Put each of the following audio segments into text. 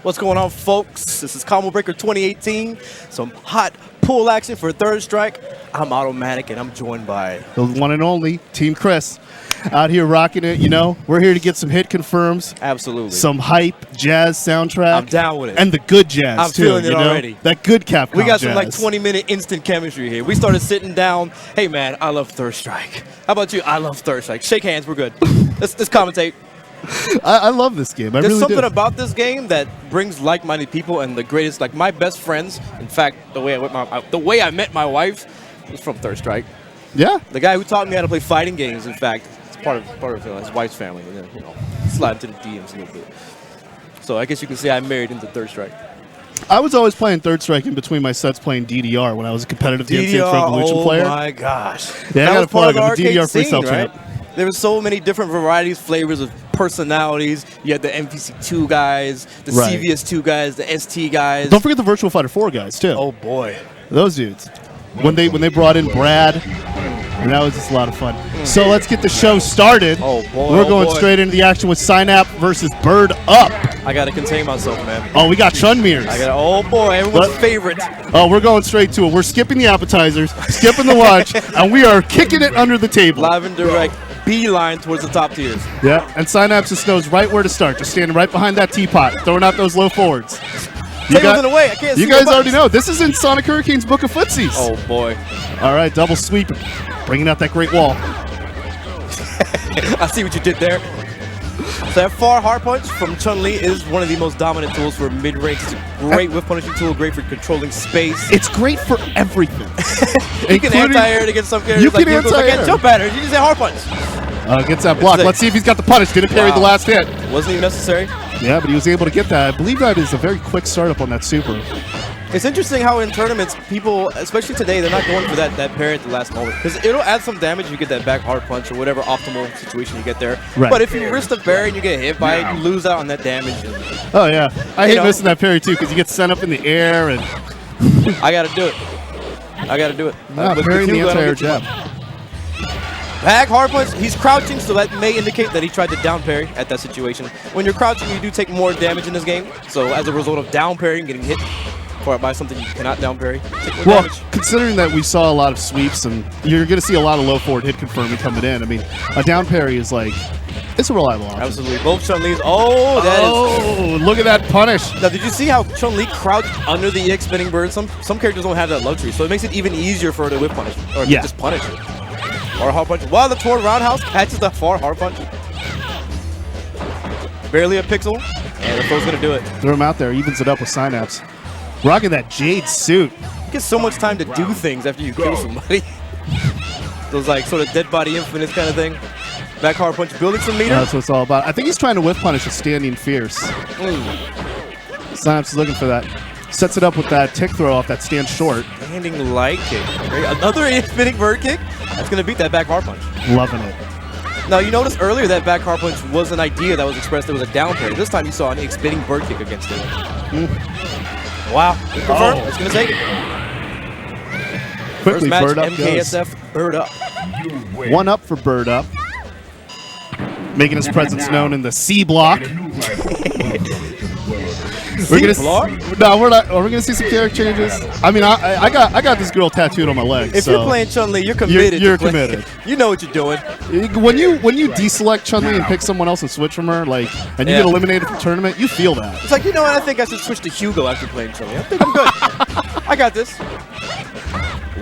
What's going on, folks? This is Combo Breaker 2018. Some hot pull action for Third Strike. I'm Automatic, and I'm joined by the one and only Team Chris. Out here rocking it, you know. We're here to get some hit confirms. Absolutely. Some hype jazz soundtrack. I'm down with it. And the good jazz, I'm too. feeling it you know? already. That good Capcom We got jazz. some like 20-minute instant chemistry here. We started sitting down. Hey, man, I love Third Strike. How about you? I love Third Strike. Shake hands. We're good. Let's commentate. I love this game. I There's really something do. about this game that brings like-minded people and the greatest, like my best friends. In fact, the way I met my wife was from Third Strike. Yeah. The guy who taught me how to play fighting games, in fact, it's part of his wife's family. And then, you know, slide into the DMs a little bit. So I guess you can say I married into Third Strike. I was always playing Third Strike in between my sets playing DDR when I was a competitive Dance Dance Revolution player. Oh my gosh. Yeah, I got a part of the DDR arcade scene, freestyle right? champ. There were so many different varieties, flavors of personalities. You had the MPC2 guys, the Right. CVS2 guys, the ST guys. Don't forget the Virtual Fighter 4 guys, too. Oh, boy. Those dudes. When they brought in Brad, and that was just a lot of fun. So let's get the show started. Oh, boy. We're going straight into the action with Synapse versus Bird Up. I got to contain myself, man. Oh, we got Chunmirs. Oh, boy. Everyone's favorite. Oh, we're going straight to it. We're skipping the appetizers, skipping the lunch, and we are kicking it under the table. Live and direct. Beeline towards the top tiers. Yeah, and Synapse just knows right where to start. Just standing right behind that teapot, throwing out those low forwards. Tables in the way. I can't see. You guys already know. This is in Sonic Hurricane's Book of Footsies. Oh, boy. All right, double sweep. Bringing out that great wall. I see what you did there. So that far hard punch from Chun-Li is one of the most dominant tools for mid-range. It's a great whiff punishing tool, great for controlling space. It's great for everything. You can anti-air it against some characters. You like can I can't jump at her. You just say hard punch. Gets that block. Let's see if he's got the punish. Didn't parry the last hit. Wasn't even necessary. Yeah, but he was able to get that. I believe that is a very quick startup on that super. It's interesting how in tournaments, people, especially today, they're not going for that parry at the last moment. Because it'll add some damage if you get that back hard punch or whatever optimal situation you get there. Right. But if you risk the parry and you get hit by it, you lose out on that damage. Oh, yeah. I hate missing that parry, too, because you get sent up in the air. And I got to do it. I got to do it. Parrying the anti-air jab. Back hard punch, he's crouching, so that may indicate that he tried to down parry at that situation. When you're crouching, you do take more damage in this game. So as a result of down parrying, getting hit by something you cannot down parry, take more damage. Considering that we saw a lot of sweeps, and you're going to see a lot of low forward hit confirming coming in, I mean, a down parry is like, it's a reliable option. Absolutely. Both Chun-Li's. Oh, that is. Look at that punish. Now, did you see how Chun-Li crouched under the EX spinning bird? Some characters don't have that luxury, so it makes it even easier for her to whip punish, or just punish it. Or hard punch. While the Torn Roundhouse catches the far hard punch. Barely a pixel, and the throw's going to do it. Throw him out there, evens it up with Synapse. Rocking that Jade suit. You get so much time to do things after you kill somebody. Those like sort of dead body infinites kind of thing. Back hard punch, building some meter. That's what it's all about. I think he's trying to whip punish a standing fierce. Synapse is looking for that. Sets it up with that tick throw off that stand short. Landing light kick. Another spinning bird kick. That's going to beat that back hard punch. Loving it. Now, you noticed earlier that back hard punch was an idea that was expressed. There was a down parry. This time you saw an spinning bird kick against it. Wow. Confirmed. It's going to take it. Quickly, First match, Bird Up MKSF, goes. Bird Up. 1 up for Bird Up. Making his presence known in the C block. We're not. Are we gonna see some character changes? I mean, I got this girl tattooed on my leg. If you're playing Chun-Li, you're committed. You're committed. You know what you're doing. When you deselect Chun-Li and pick someone else and switch from her, and you get eliminated from the tournament, you feel that. It's like, you know what? I think I should switch to Hugo after playing Chun-Li. I think I'm good. I got this.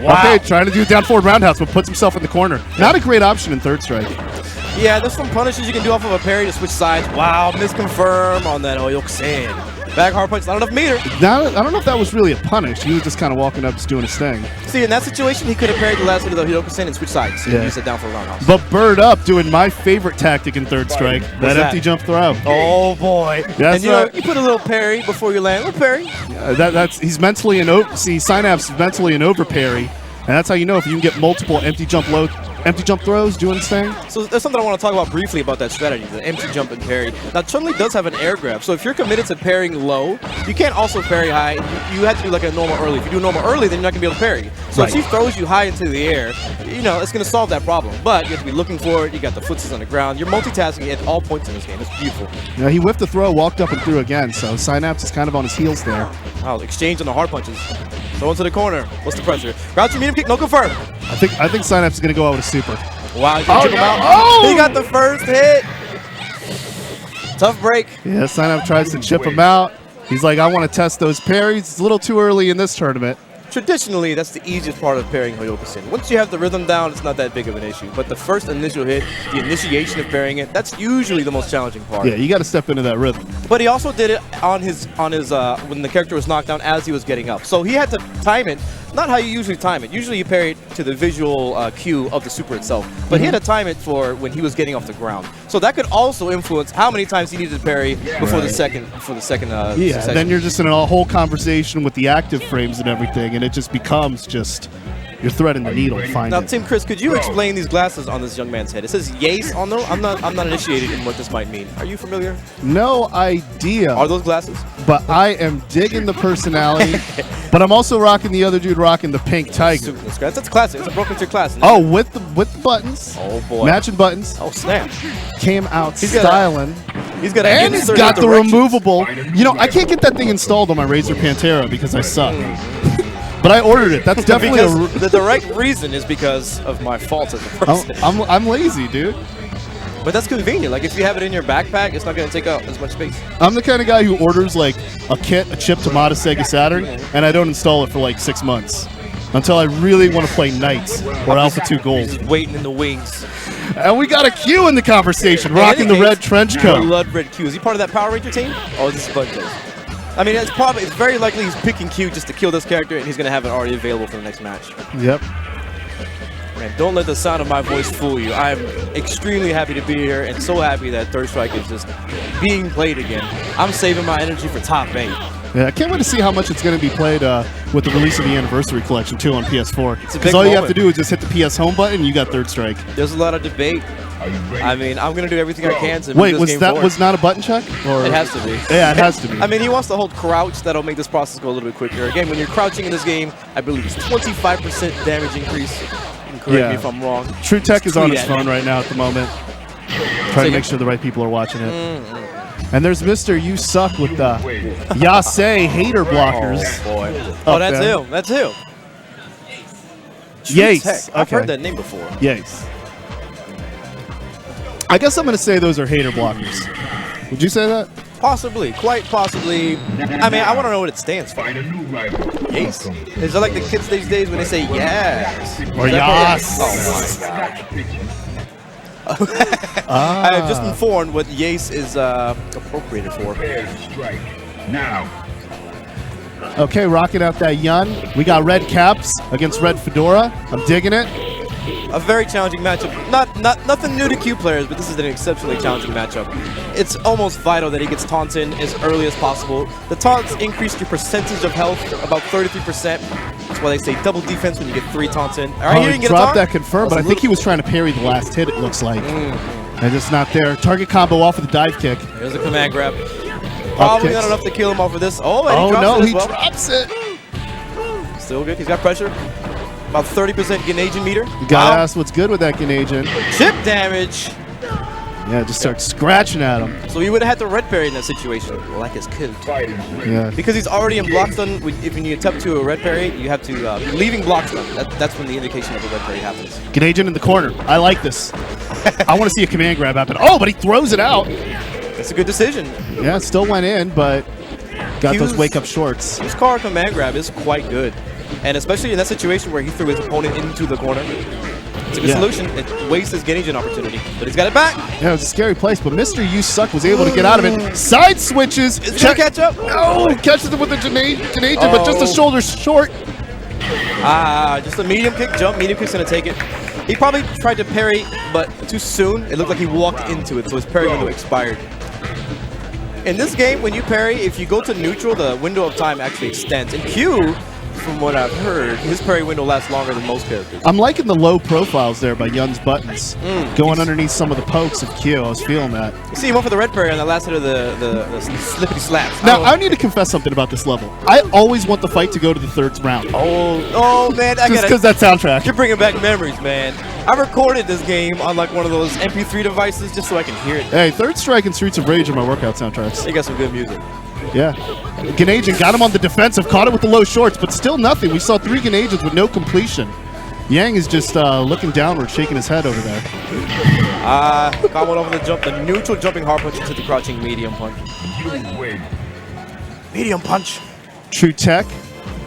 Wow. Okay, trying to do a down forward roundhouse, but puts himself in the corner. Not a great option in Third Strike. Yeah, there's some punishes you can do off of a parry to switch sides. Wow, misconfirm on that Oyokusen. Back hard punch, not enough meter. I don't know if that was really a punish. He was just kind of walking up, just doing his thing. See, in that situation, he could have parried the last hit of the Hirokusen and switched sides. So he used it down for a roundhouse. But Bird Up doing my favorite tactic in Third Strike, that empty jump throw. Oh, boy. That's and you put a little parry before you land. A little parry. He's mentally an Synapse is mentally an over parry. And that's how you know if you can get multiple empty jump low Empty jump throws, doing his thing. So there's something I want to talk about briefly about that strategy, the empty jump and parry. Now, Chun-Li does have an air grab, so if you're committed to parrying low, you can't also parry high. You have to do like a normal early. If you do normal early, then you're not going to be able to parry. So if she throws you high into the air, you know, it's going to solve that problem. But you have to be looking for it. You got the footsies on the ground. You're multitasking at all points in this game. It's beautiful. Yeah, he whiffed the throw, walked up and threw again, so Synapse is kind of on his heels there. Wow, exchange on the hard punches. Throw into the corner. What's the pressure? Crouching medium kick, no confirm. I think Synapse is going to go out with a super. Wow, you can chip him out. He got the first hit. Tough break. Yeah, Synapse tries to chip him out. He's like, I want to test those parries. It's a little too early in this tournament. Traditionally, that's the easiest part of parrying Hoyokusen. Once you have the rhythm down, it's not that big of an issue. But the first initial hit, the initiation of parrying it, that's usually the most challenging part. Yeah, you got to step into that rhythm. But he also did it on his when the character was knocked down as he was getting up. So he had to time it, not how you usually time it. Usually you parry it to the visual cue of the super itself. But he had to time it for when he was getting off the ground. So that could also influence how many times he needed to parry before the second yeah, then you're just in a whole conversation with the active frames and everything, and it just becomes just you're threading the needle to find Now, it. Team Chris, could you explain these glasses on this young man's head? It says Yace on them. I'm not initiated in what this might mean. Are you familiar? No idea. Are those glasses? But I am digging the personality. But I'm also rocking the other dude rocking the pink tiger. That's classic. It's a broken to class. Oh, with the buttons. Oh boy. Matching buttons. Oh snap. Came out styling. He's got and he's got the removable. You know, I can't get that thing installed on my Razer Pantera because I suck. But I ordered it. That's definitely the direct reason is because of my fault as a person. I'm lazy, dude. But that's convenient. Like if you have it in your backpack, it's not going to take up as much space. I'm the kind of guy who orders like a chip to mod a Sega Saturn, and I don't install it for like 6 months until I really want to play Knights or Alpha 2 Gold. Just waiting in the wings. And we got a Q in the conversation, rocking the red trench coat. Blood red Q. Is he part of that Power Ranger team? Oh, this is Bunches. I mean, it's very likely he's picking Q just to kill this character, and he's going to have it already available for the next match. Yep. Man, don't let the sound of my voice fool you. I'm extremely happy to be here and so happy that Third Strike is just being played again. I'm saving my energy for top 8. Yeah, I can't wait to see how much it's going to be played with the release of the Anniversary Collection, too, on PS4. Because all you have to do is just hit the PS Home button, and you got Third Strike. There's a lot of debate. I mean, I'm going to do everything I can to Wait, move this game forward. was not a button check? Or? It has to be. Yeah, it has to be. I mean, he wants to hold crouch. That'll make this process go a little bit quicker. Again, when you're crouching in this game, I believe it's 25% damage increase. Correct me if I'm wrong. True Tech is on his phone right now at the moment. Trying to make sure the right people are watching it. And there's Mr. You Suck with the Yase hater blockers. Oh, boy. Oh, that's him. That's him. Yace. I've heard that name before. Yace. I guess I'm going to say those are hater blockers. Would you say that? Possibly. Quite possibly. I mean, I want to know what it stands for. Yace. Is it like the kids these days when they say yes? Or yas. Oh, my God. I have just informed what Yace is appropriated for. Now. Okay, rocking out that Yun. We got red caps against red fedora. I'm digging it. A very challenging matchup. Nothing new to Q players, but this is an exceptionally challenging matchup. It's almost vital that he gets taunts in as early as possible. The taunts increase your percentage of health about 33%. That's why they say double defense when you get 3 taunts in. All right, he didn't get a taunt. That confirmed, but I think he was trying to parry the last hit, it looks like. And it's not there. Target combo off with the dive kick. There's a command grab. Probably not enough to kill him off of this. Oh, and he drops it as well. Drops it. Still good. He's got pressure. About 30% Ganagin meter. You gotta ask what's good with that Ganagin. Chip damage. Yeah, just start scratching at him. So he would have had to red parry in that situation, like his kid. Yeah. Because he's already in block stun. If you attempt to a red parry, you have to be leaving block stun. That's when the indication of a red parry happens. Ganagin in the corner. I like this. I want to see a command grab happen. Oh, but he throws it out. That's a good decision. Yeah, still went in, but got those wake up shorts. His car command grab is quite good. And especially in that situation where he threw his opponent into the corner. It's a good solution. It wastes his Ganagin opportunity, but he's got it back. Yeah, it was a scary place, but Mr. You Suck was able to get out of it. Side switches. Is he gonna catch up? No, catches it with the Ganagin, but just a shoulder short. Just a medium kick jump. Medium kick's gonna take it. He probably tried to parry, but too soon. It looked like he walked into it, so his parry window expired. In this game, when you parry, if you go to neutral, the window of time actually extends. In Q, from what I've heard, his parry window lasts longer than most characters. I'm liking the low profiles there by Yun's buttons. Going underneath some of the pokes of Q. I was feeling that. You see him went for the red parry on the last hit of the slippity slaps. Now, I need to confess something about this level. I always want the fight to go to the third round. Oh man, just because that soundtrack. You're bringing back memories, man. I recorded this game on like one of those MP3 devices just so I can hear it. Hey, Third Strike and Streets of Rage are my workout soundtracks. They got some good music. Yeah. Ganagin got him on the defensive, caught it with the low shorts, but still nothing. We saw 3 Ganagins with no completion. Yang is just looking downward, shaking his head over there. Got one over the jump, the neutral jumping hard punch into the crouching medium punch. Medium punch. True Tech.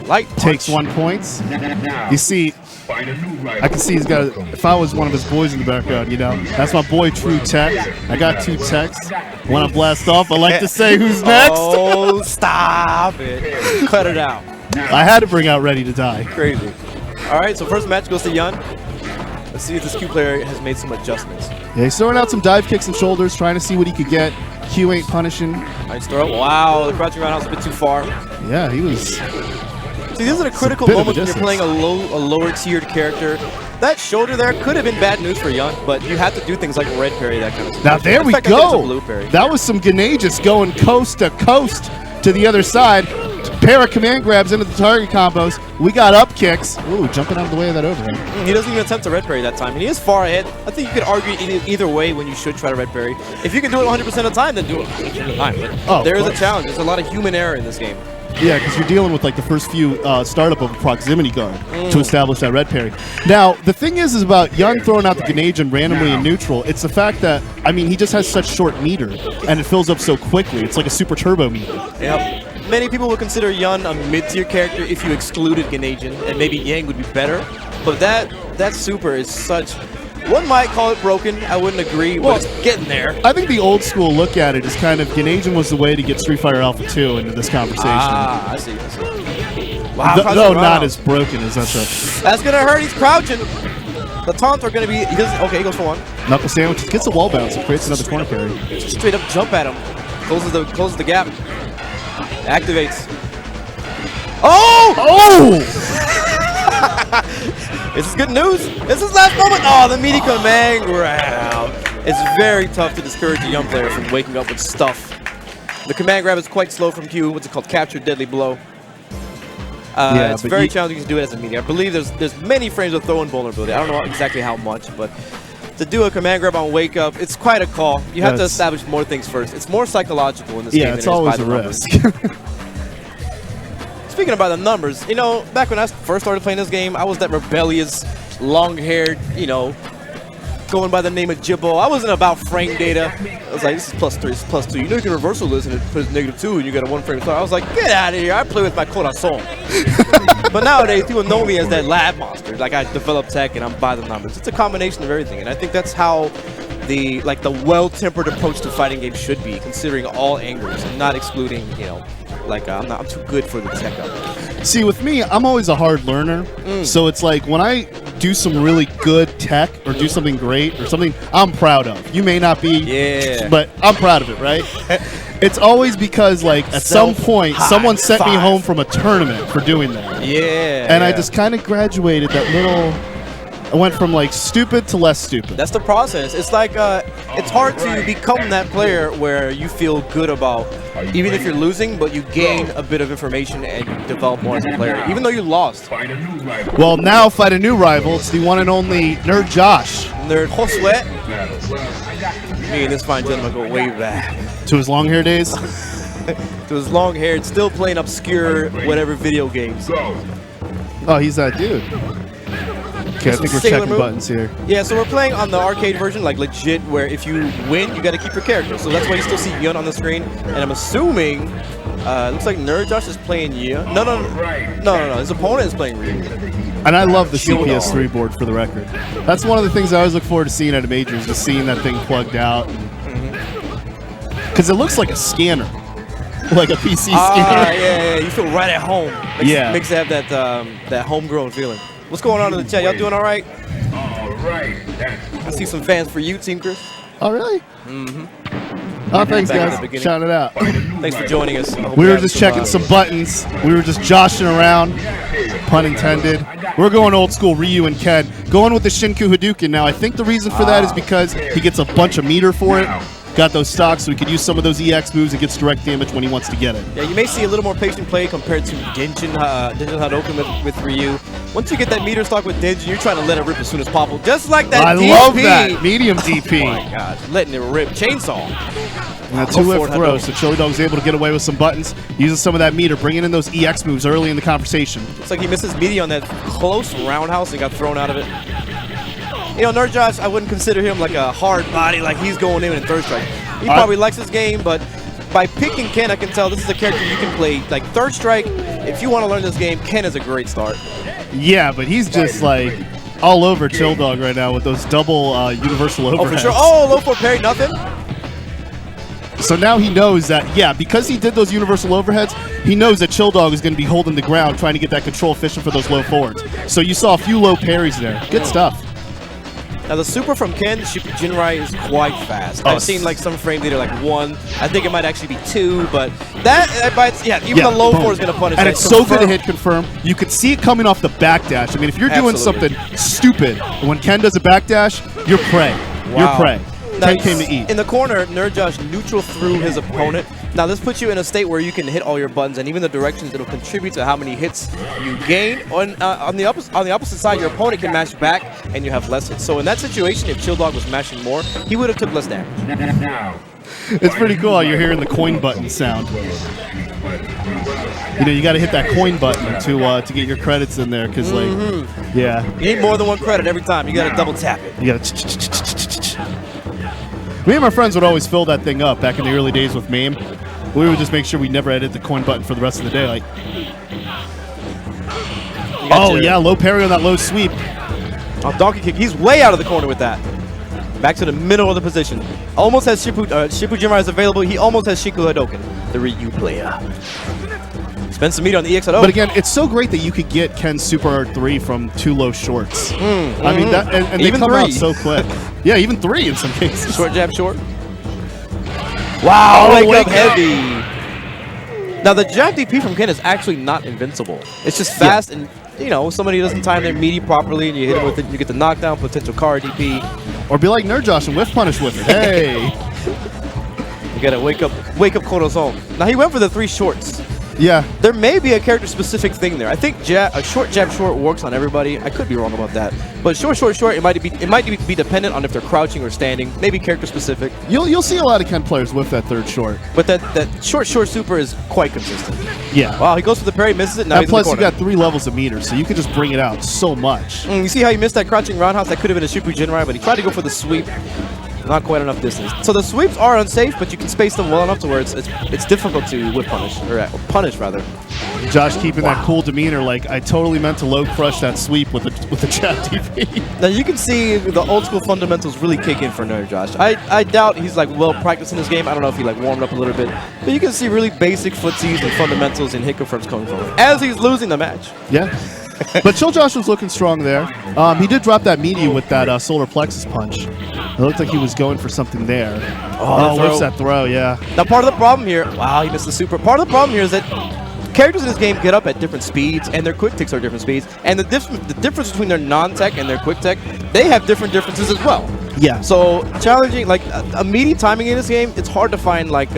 Light punch. Takes 1 point. You see, I can see he's got, if I was one of his boys in the background, you know, that's my boy True Tech. I got 2 techs. When I blast off, I like to say who's next. Oh, stop it. Cut it out. I had to bring out Ready to Die. Crazy. All right, so first match goes to Yun. Let's see if this Q player has made some adjustments. Yeah, he's throwing out some dive kicks and shoulders, trying to see what he could get. Q ain't punishing. Nice throw. Wow, the crouching roundhouse a bit too far. Yeah, he was... See, these are the critical moments when you're playing a lower tiered character. That shoulder there could have been bad news for Yun, but you have to do things like red parry, that kind of stuff. Now there we go. That was some Ganagis going coast to coast to the other side. Pair of command grabs into the target combos. We got up kicks. Ooh, jumping out of the way of that overhead. He doesn't even attempt to red parry that time, and he is far ahead. I think you could argue either way when you should try to red parry. If you can do it 100% of the time, then do it 100% of the time. But there is a challenge. There's a lot of human error in this game. Yeah, because you're dealing with like the first few startup of a proximity guard to establish that red parry. Now, the thing is about Yun throwing out the Ganagin randomly in neutral, it's the fact that, I mean, he just has such short meter, and it fills up so quickly. It's like a super turbo meter. Yep. Many people would consider Yun a mid-tier character if you excluded Ganagin, and maybe Yang would be better. But that super is such... One might call it broken. I wouldn't agree, but it's getting there. I think the old school look at it is kind of Ganagin was the way to get Street Fighter Alpha 2 into this conversation. Ah, I see. Wow, though not as broken as that's That's going to hurt. He's crouching. The taunts are going to be... Okay, he goes for one. Knuckle sandwich. Gets a wall bounce. It creates another corner carry. Just straight up jump at him. Closes the gap. Activates. Oh! This is good news. This is last moment. Oh, the meaty command grab. It's very tough to discourage a young player from waking up with stuff. The command grab is quite slow from Q. What's it called? Capture deadly blow. It's very challenging to do it as a meaty. I believe there's many frames of throw-in vulnerability. I don't know exactly how much, but to do a command grab on wake up, it's quite a call. You have to establish more things first. It's more psychological in this game. Yeah, it's always a risk. Speaking about the numbers, you know, back when I first started playing this game, I was that rebellious, long-haired, you know, going by the name of Jibbo. I wasn't about frame data. I was like, this is +3, this is +2. You know you can reversal this and it puts -2 and you get a 1 frame start. I was like, get out of here. I play with my corazon. But nowadays, people know me as that lab monster. Like, I develop tech and I'm by the numbers. It's a combination of everything. And I think that's how the well-tempered approach to fighting games should be, considering all angles and not excluding, you know, like I'm too good for the tech up. See, with me, I'm always a hard learner. So it's like when I do some really good tech or do something great or something I'm proud of. You may not be, but I'm proud of it, right? It's always because, like, at some point, someone sent me home from a tournament for doing that. And I just kind of graduated that little... I went from, like, stupid to less stupid. That's the process. It's like, it's hard to become that player where you feel good about, even if you're losing, but you gain a bit of information and you develop more as a player, even though you lost. Well, now fight a new rival. It's the one and only Nerd Josh. Nerd Josue. Me and this fine gentleman go way back. To his long hair days? To his long hair, still playing obscure whatever video games. Oh, he's that dude. Okay, I think we're checking buttons here. Yeah, so we're playing on the arcade version, like legit, where if you win, you got to keep your character. So that's why you still see Yun on the screen. And I'm assuming, looks like Nerd Josh is playing Yun. No. His opponent is playing Remy. And I love the CPS3 board, for the record. That's one of the things I always look forward to seeing at a major, is just seeing that thing plugged out. Because it looks like a scanner. Like a PC scanner. Yeah, you feel right at home. Makes it have that homegrown feeling. What's going on in the chat? Y'all doing all right? All right. I see some fans for you, Team Chris. Oh, really? Oh, thanks, back at the guys. beginning. Shout it out. Thanks for joining us. I hope We you're were having just checking some buttons. We were just joshing around, pun intended. We're going old school Ryu and Ken. Going with the Shinku Hadouken now. I think the reason for that is because he gets a bunch of meter for it. Got those stocks, so he could use some of those EX moves and gets direct damage when he wants to get it. Yeah, you may see a little more patient play compared to Denshin Hadouken with Ryu. Once you get that meter stock with Denshin, you're trying to let it rip as soon as possible. Just like that I DP. love that. Medium DP. Oh my God, letting it rip. Chainsaw. And a two-whip throw, so Chili Dog was able to get away with some buttons, using some of that meter, bringing in those EX moves early in the conversation. Looks like he missed his meaty on that close roundhouse and got thrown out of it. You know, Nerd Josh, I wouldn't consider him like a hard body, like he's going in third strike. He probably likes his game, but by picking Ken, I can tell this is a character you can play. Like third strike, if you want to learn this game, Ken is a great start. Yeah, but he's just like all over Chill Dog right now with those double universal overheads. Oh, for sure. Oh, low for parry, nothing. So now he knows that, yeah, because he did those universal overheads, he knows that Chill Dog is going to be holding the ground, trying to get that control efficient for those low forwards. So you saw a few low parries there. Good stuff. Now the super from Ken, Jinrai, is quite fast. I've seen like some frame data like 1. I think it might actually be 2, but that, yeah, even the low 4 is going to punish. And it's so good to hit confirm. You could see it coming off the backdash. I mean, if you're doing something stupid, when Ken does a backdash, you're prey. You're prey. Ken came to eat. In the corner, Nerd Josh neutral through his opponent. Now this puts you in a state where you can hit all your buttons, and even the directions, it'll contribute to how many hits you gain. On the opposite side, your opponent can mash back, and you have less hits. So in that situation, if Chill Dog was mashing more, he would have took less damage. It's pretty cool how you're hearing the coin button sound. You know, you got to hit that coin button to get your credits in there, because yeah, you need more than one credit every time. You got to double tap it. You got to. Me and my friends would always fill that thing up back in the early days with MAME. We would just make sure we never hit the coin button for the rest of the day. Like, oh yeah, low parry on that low sweep. Oh, donkey kick. He's way out of the corner with that. Back to the middle of the position. Almost has Shipu Jinrai is available. He almost has Shinku Hadouken, the Ryu player. Spend some meat on the EX Hadouken. But again, it's so great that you could get Ken's Super Art 3 from 2 low shorts. I mean, that, and they even come 3. out so quick. Yeah, even 3 in some cases. Short jab, short. Wow, wake up heavy. Now the jab DP from Ken is actually not invincible. It's just fast, and you know, somebody doesn't time their meaty properly, and you hit it with it, you get the knockdown, potential car DP. Or be like Nerd Josh and whiff punish with it. Hey. You gotta wake up Koto's home. Now he went for the 3 shorts. Yeah. There may be a character-specific thing there. I think a short jab short works on everybody. I could be wrong about that, but short short short it might be dependent on if they're crouching or standing. Maybe character-specific. You'll see a lot of Ken players with that 3rd short. But that short super is quite consistent. Yeah. Wow, he goes for the parry, misses it. Now and he's plus in the corner. you got 3 levels of meter, so you can just bring it out so much. You see how he missed that crouching roundhouse? That could have been a Shipu Jinrai, but he tried to go for the sweep. Not quite enough distance. So the sweeps are unsafe, but you can space them well enough to where it's difficult to whip punish, or punish rather. Josh keeping that cool demeanor, like I totally meant to low crush that sweep with the jab DP. Now you can see the old school fundamentals really kick in for Nerd Josh. I doubt he's like well practiced in this game. I don't know if he like warmed up a little bit, but you can see really basic footsies and fundamentals and hit confirms coming from him as he's losing the match. Yeah. But Chill Josh was looking strong there. He did drop that meaty with that solar plexus punch. It looked like he was going for something there. Oh, whips that throw, yeah. Now part of the problem here, wow, he missed the super. Part of the problem here is that characters in this game get up at different speeds, and their quick ticks are different speeds. And the difference between their non-tech and their quick tech, they have different differences as well. Yeah. So challenging, like a meaty timing in this game, it's hard to find like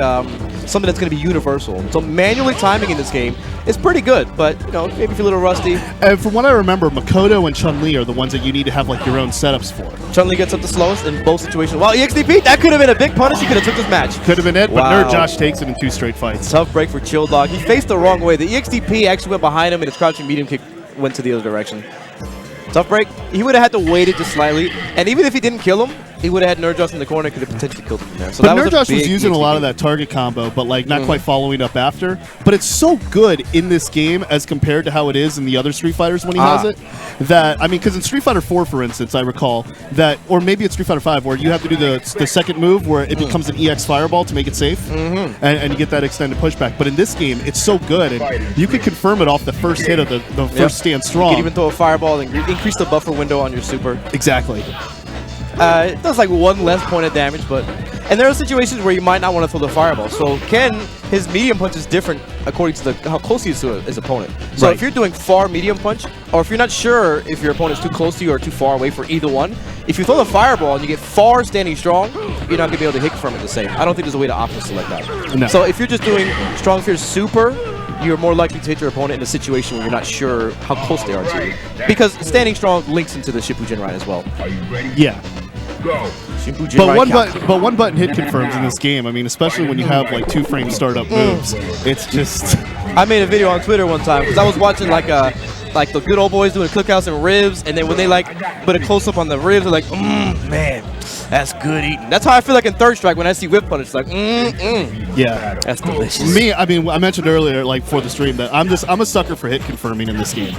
something that's going to be universal. So manually timing in this game is pretty good, but you know, maybe if you're a little rusty. And from what I remember, Makoto and Chun-Li are the ones that you need to have like your own setups for. Chun-Li gets up the slowest in both situations. Wow, EXDP, that could have been a big punish. He could have took this match. Could have been it, but Nerd Josh takes it in 2 straight fights. Tough break for Chill Dog. He faced the wrong way. The EXDP actually went behind him, and his crouching medium kick went to the other direction. Tough break. He would have had to wait it just slightly, and even if he didn't kill him, he would have had Nerd Josh in the corner, could have potentially killed him from there. So but Nerd Josh was using a lot of that target combo, but like not quite following up after. But it's so good in this game as compared to how it is in the other Street Fighters when he has it. That I mean, because in Street Fighter 4, for instance, I recall that, or maybe it's Street Fighter 5, where you have to do the second move where it becomes an EX Fireball to make it safe, and you get that extended pushback. But in this game, it's so good, and you could confirm it off the first hit of the first stand strong. You can even throw a Fireball and increase the buffer window on your super. Exactly. It does like 1 less point of damage, but And there are situations where you might not want to throw the fireball. So Ken, his medium punch is different according to how close he is to his opponent. So if you're doing far medium punch, or if you're not sure if your opponent's too close to you or too far away for either one, if you throw the fireball and you get far standing strong, you're not going to be able to hit confirm it the same. I don't think there's a way to option select that. No. So if you're just doing strong fear super, you're more likely to hit your opponent in a situation where you're not sure how close they are to you. Because standing strong links into the Shippuden Ride as well. Are you ready? Yeah. Go. But one button hit confirms in this game. I mean, especially when you have like 2-frame startup moves, it's just. I made a video on Twitter one time because I was watching like the good old boys doing cookouts and ribs, and then when they like put a close up on the ribs, they're like, man, that's good eating. That's how I feel like in Third Strike when I see whip punish. It's like, yeah, that's delicious. Me, I mean, I mentioned earlier, like for the stream, that I'm a sucker for hit confirming in this game.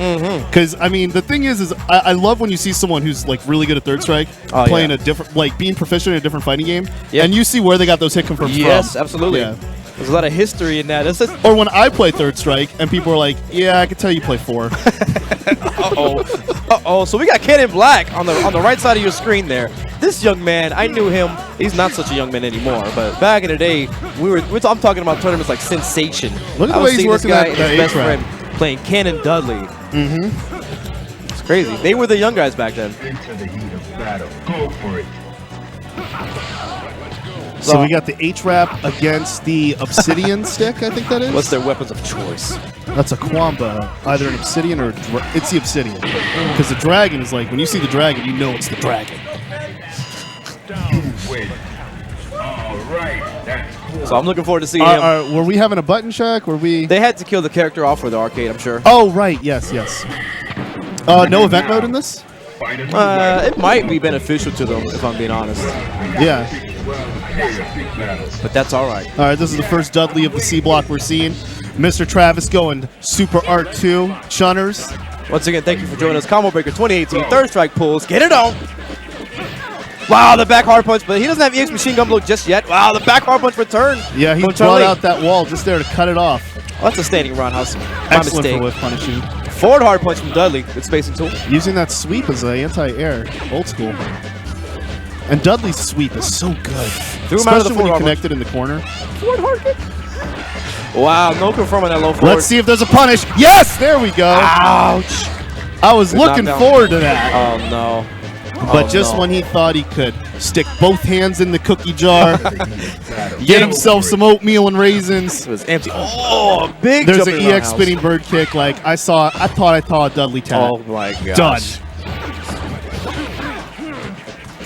Because I mean, the thing is I love when you see someone who's like really good at Third Strike playing a different, like being proficient in a different fighting game, and you see where they got those hit confirms from. Yes, absolutely. Yeah. There's a lot of history in that. Or when I play Third Strike and people are like, yeah, I can tell you play 4. So we got Kenon Black on the right side of your screen there. This young man, I knew him. He's not such a young man anymore, but back in the day, I'm talking about tournaments like Sensation. Look at the way he's working this guy, that his best friend, playing Kenon Dudley. It's crazy. They were the young guys back then. Into the heat of battle. Go for it. So we got the H-Wrap against the Obsidian stick, I think that is. What's their weapons of choice? That's a Kwamba, either an Obsidian or it's the Obsidian. Because the dragon is like, when you see the dragon, you know it's the dragon. Wait. All right. That's cool. So I'm looking forward to seeing him. Were we having a button check? Were we? They had to kill the character off for the arcade, I'm sure. Oh, right. Yes. No event mode in this? It might be beneficial to them, if I'm being honest. Yeah. But that's all right. All right, this is the first Dudley of the C block we're seeing. Mr. Travis going Super Art 2. Chunners. Once again, thank you for joining us. Combo Breaker 2018, Third Strike pulls. Get it on. Wow, the back hard punch, but he doesn't have EX Machine Gun Blow just yet. Wow, the back hard punch return. Yeah, he brought out that wall just there to cut it off. Oh, that's a standing roundhouse. Excellent for whiff punishing. Forward hard punch from Dudley with spacing tool. Using that sweep as an anti-air. Old school. And Dudley's sweep is so good. Especially when you connect it in the corner. Forward hard kick. Wow, no confirm on that low forward. Let's see if there's a punish. Yes, there we go. Ouch. I was looking forward to that. Oh, no. But just when he thought he could stick both hands in the cookie jar, get himself some oatmeal and raisins. It was empty. Oh, big. There's an EX spinning bird kick. Like I thought I saw a Dudley tap. Oh my gosh. Done.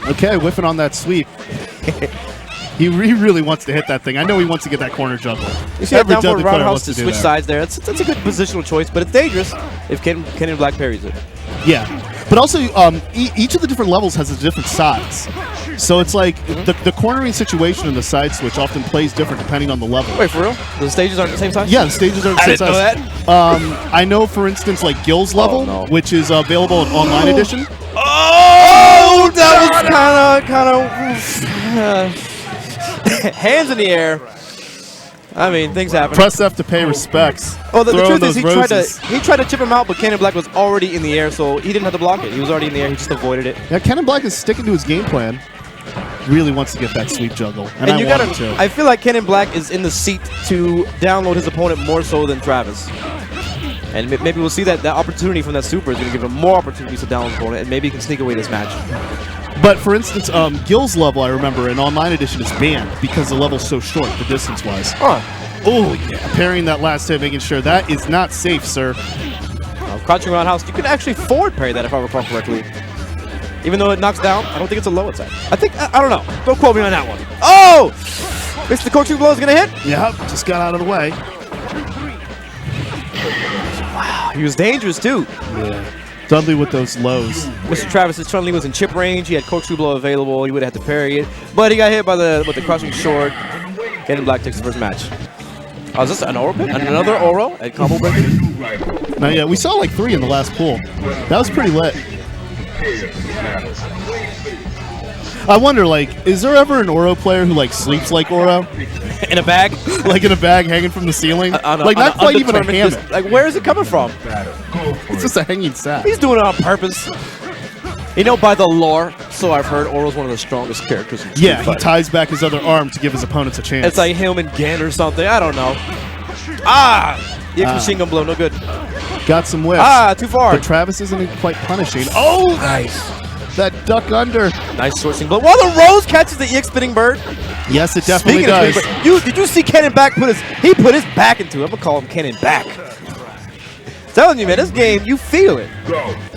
Okay, whiffing on that sweep. He really wants to hit that thing. I know he wants to get that corner juggle. You see that down forward roundhouse to switch sides there. That's a good positional choice, but it's dangerous if Kenon Black parries it. Yeah. But also, each of the different levels has a different size. So it's like the cornering situation and the side switch often plays different depending on the level. Wait, for real? The stages aren't the same size? Yeah, the stages are the same size. I didn't know that. I know, for instance, like Gil's level, which is available in online edition. Oh, that was kind of hands in the air. I mean, things happen. Press F to pay respects. Oh, the truth is he tried to chip him out, but Kenon Black was already in the air, so he didn't have to block it. He was already in the air. He just avoided it. Yeah, Kenon Black is sticking to his game plan. Really wants to get that sweep juggle, and I want him to. I feel like Kenon Black is in the seat to download his opponent more so than Travis. And maybe we'll see that opportunity from that super is going to give him more opportunities to download his opponent, and maybe he can sneak away this match. But for instance, Gil's level, I remember, in online edition is banned because the level's so short, the distance-wise. Oh, yeah. Parrying that last hit, making sure that is not safe, sir. Crouching roundhouse, you can actually forward parry that if I recall correctly. Even though it knocks down, I don't think it's a low attack. I don't know. Don't quote me on that one. Oh! Mr. Coaching blow is going to hit? Yep, just got out of the way. Wow, he was dangerous too. Yeah. Dudley with those lows. Mr. Travis's Chun-Li was in chip range. He had corkscrew blow available. He would have had to parry it, but he got hit with the crushing short. Kenon Black takes the first match. Oh, is this an Oro pick? Another Oro at Combo Breaker? Now, yeah, we saw like 3 in the last pool. That was pretty lit. I wonder, like, is there ever an Oro player who like sleeps like Oro? In a bag? Like in a bag hanging from the ceiling? Like not quite even a hammock. Like where is it coming from? It's just a hanging sack. He's doing it on purpose. You know, by the lore, So I've heard Oro's one of the strongest characters in Street Yeah, he Fighter. ties back his other arm to give his opponents a chance. It's like him and Gan or something. I don't know. Ah! The machine gun blow, no good. Got some whips. Ah, too far. But Travis isn't quite punishing. Oh, nice. That duck under. Nice sourcing blow. While the Rose catches the EX spinning bird. Yes, it definitely Speaking does. of spinning bird, did you see Kenon back he put his back into it. I'm going to call him Kenon back. Telling you, man, this game, you feel it.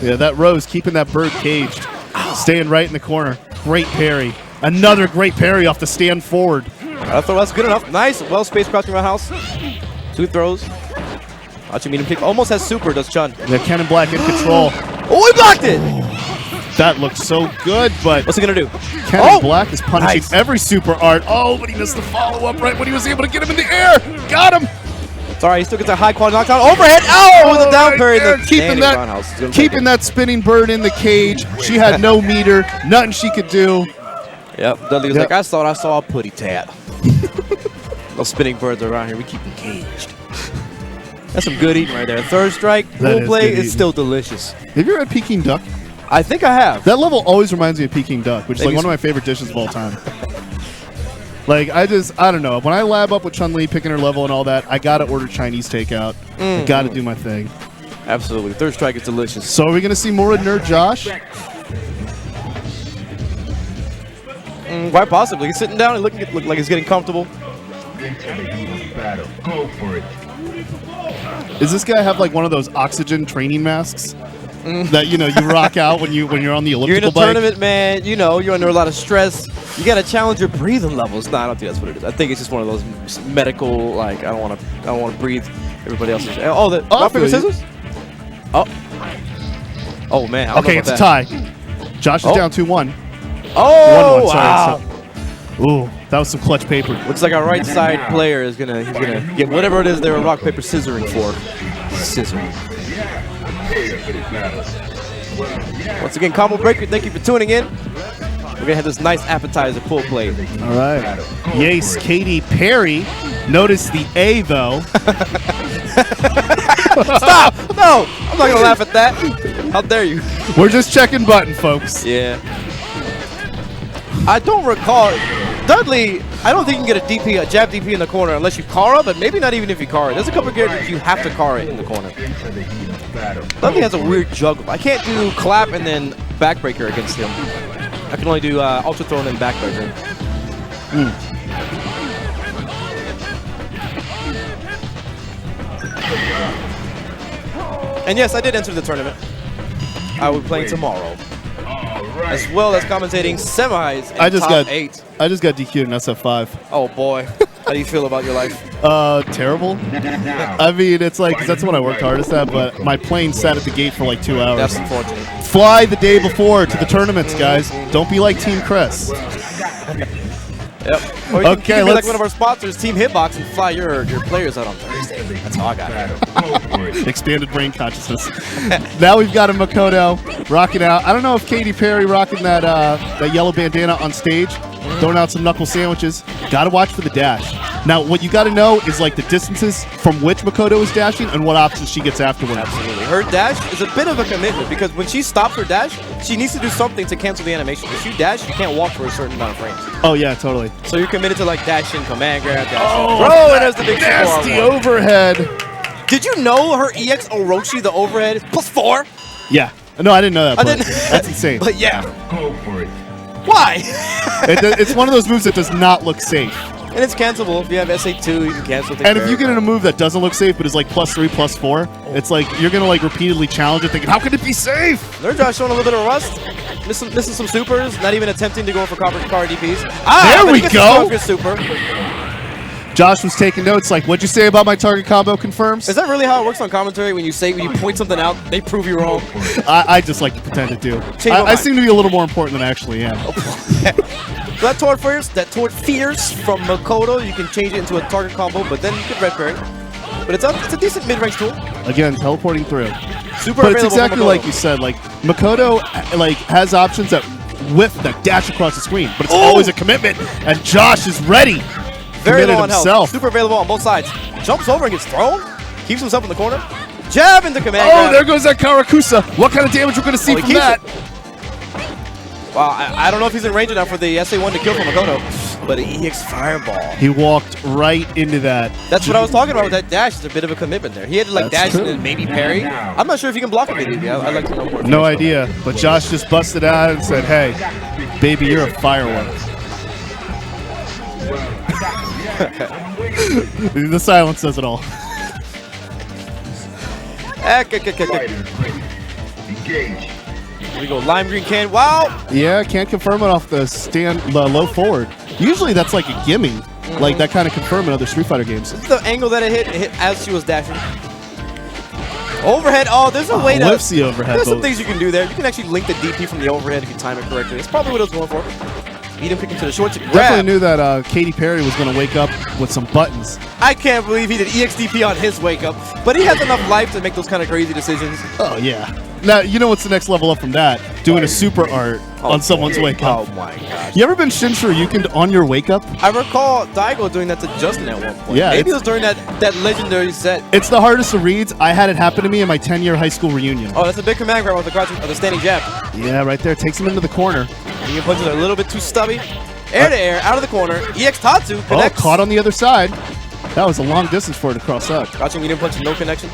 Yeah, that Rose keeping that bird caged. Staying right in the corner. Great parry. Another great parry off the stand forward. I thought that's good enough. Nice, well-spaced crouching roundhouse. 2 throws. Watch him meet him pick. Almost has super, does Chun. Yeah, Kenon Black in control. Oh, he blocked it! That looked so good, but What's he going to do? Kenon Black is punishing Nice. every super art. Oh, but he missed the follow-up right when he was able to get him in the air. Got him. Sorry, he still gets a high-quality knockdown. Overhead! Oh, with a down right parry. there, The keeping standing roundhouse. He's gonna take keeping it. that spinning bird in the cage. She had no meter, nothing she could do. Yep, Dudley was Yep. like, I thought I saw a putty tat. Those spinning birds around here, we keep them caged. That's some good eating right there. Third strike, That full is play good is eating. still delicious. Have you ever had Peking duck? I think I have. That level always reminds me of Peking duck, which is like Maybe one of my favorite dishes of all time. Like, I don't know. When I lab up with Chun-Li, picking her level and all that, I gotta order Chinese takeout. I gotta do my thing. Absolutely. Third strike is delicious. So are we gonna see more of Nerd Josh? Quite possibly. He's sitting down and look like he's getting comfortable. Into the heat of battle. Go for it. Does this guy have like one of those oxygen training masks that you rock out when you're on the You're in elliptical a bike? tournament, man. You know, you're under a lot of stress. You got to challenge your breathing levels. No, I don't think that's what it is. I think it's just one of those medical, like, I don't want to breathe everybody else's. Oh, the rock, paper, scissors? Oh. Oh, man. I don't Okay, know it's a about tie. Josh is Oh. down 2-1. Oh, 1-1, sorry. wow. So- ooh, that was some clutch paper. Looks like our right side player is gonna get whatever it is they were rock paper scissoring for. Scissoring. Once again, combo breaker. Thank you for tuning in. We're gonna have this nice appetizer pull play. All right. Yace, Katy, Perry. Notice the A though. Stop! No, I'm not gonna laugh at that. How dare you? We're just checking button, folks. Yeah. I don't recall. Dudley, I don't think you can get a DP, a jab DP in the corner unless you Kara, but maybe not even if you Kara. There's a couple of characters you have to Kara in the corner. Dudley has a weird juggle. I can't do clap and then backbreaker against him. I can only do ultra throw and then backbreaker. And yes, I did enter the tournament. I will be playing tomorrow, as well as commentating semis in top 8. I just got DQ'd in SF5. Oh boy, how do you feel about your life? Terrible. I mean, it's like, 'cause that's what I worked hardest at, but my plane sat at the gate for like 2 hours. That's unfortunate. Fly the day before to the tournaments, guys. Don't be like Team Crest. Yep. Or you Okay, can be like let's- one of our sponsors, Team Hitbox, and fly your players out on Thursday. That's all I got. Expanded brain consciousness. Now we've got a Makoto rocking out. I don't know if Katy Perry rocking that yellow bandana on stage, throwing out some knuckle sandwiches. Got to watch for the dash. Now, what you got to know is like the distances from which Makoto is dashing and what options she gets afterward. Absolutely. Her dash is a bit of a commitment because when she stops her dash, she needs to do something to cancel the animation. If you dash, you can't walk for a certain amount of frames. Oh yeah, totally. So you're committed to like dashing, command grab, dash. Oh, Bro, and there's the big nasty 4-on-1. overhead. Did you know her EX Orochi, the overhead, is +4? Yeah. No, I didn't know that. I But didn't. that's insane. But yeah. Go for it. Why? It's one of those moves that does not look safe. And it's cancelable. If you have SA2, you can cancel things. And if you get in a move that doesn't look safe but is like +3, +4, it's like you're gonna like repeatedly challenge it, thinking, how can it be safe? Nerdjosh showing a little bit of rust, missing some supers, not even attempting to go for copper car DPs. There but we he gets go. to go for super. Josh was taking notes like, what'd you say about my target combo confirms? Is that really how it works on commentary? When you point something out, they prove you wrong. I just like to pretend it do. Change my I mind. seem to be a little more important than I actually am. So that Toward Fierce from Makoto, you can change it into a target combo, but then you could red parry. But it's a decent mid-range tool. Again, teleporting through. Super But it's available exactly from Makoto. like you said. Like Makoto, like has options that whiff, that dash across the screen, but it's Ooh. always a commitment. And Josh is ready. Very Committed low on health. himself. Super available on both sides. Jumps over and gets thrown. Keeps himself in the corner. Jab into command Oh, grab. there goes that Karakusa. What kind of damage we're going to see he from keeps that? Wow, I don't know if he's in range enough for the SA1 to kill from Makoto, but an EX Fireball. He walked right into that. That's what I was talking about with that dash. It's a bit of a commitment there. He had to like That's dash true. and then maybe parry. I'm not sure if he can block immediately. I'd like to know more. No idea, but Josh just busted out and said, "Hey, baby, you're a firework." The silence says it all. Engage. Here we go, lime green can. Wow! Yeah, can't confirm it off the low forward. Usually that's like a gimme, like that kind of confirm in other Street Fighter games. This is the angle that it hit as she was dashing. Overhead. Oh, there's a way to. Lifts the overhead. There's some things you can do there. You can actually link the DP from the overhead if you time it correctly. It's probably what I was going for. Beat him, kick him to the shorts. Definitely knew that Katy Perry was going to wake up with some buttons. I can't believe he did EXDP on his wake up, but he has enough life to make those kind of crazy decisions. Oh, yeah. Now, you know what's the next level up from that? Doing a super art on someone's wake up. Oh my gosh. You ever been Shin Shoryuken on your wake up? I recall Daigo doing that to Justin at one point. Yeah, maybe it was during that legendary set. It's the hardest of reads. I had it happen to me in my 10-year high school reunion. Oh, that's a big command grab with the crouching, the standing jab. Yeah, right there. Takes him into the corner. Your punches are a little bit too stubby. Air to air, out of the corner. EX Tatsu connects. Oh, caught on the other side. That was a long distance for it to cross up. Crouching medium punch, no connection.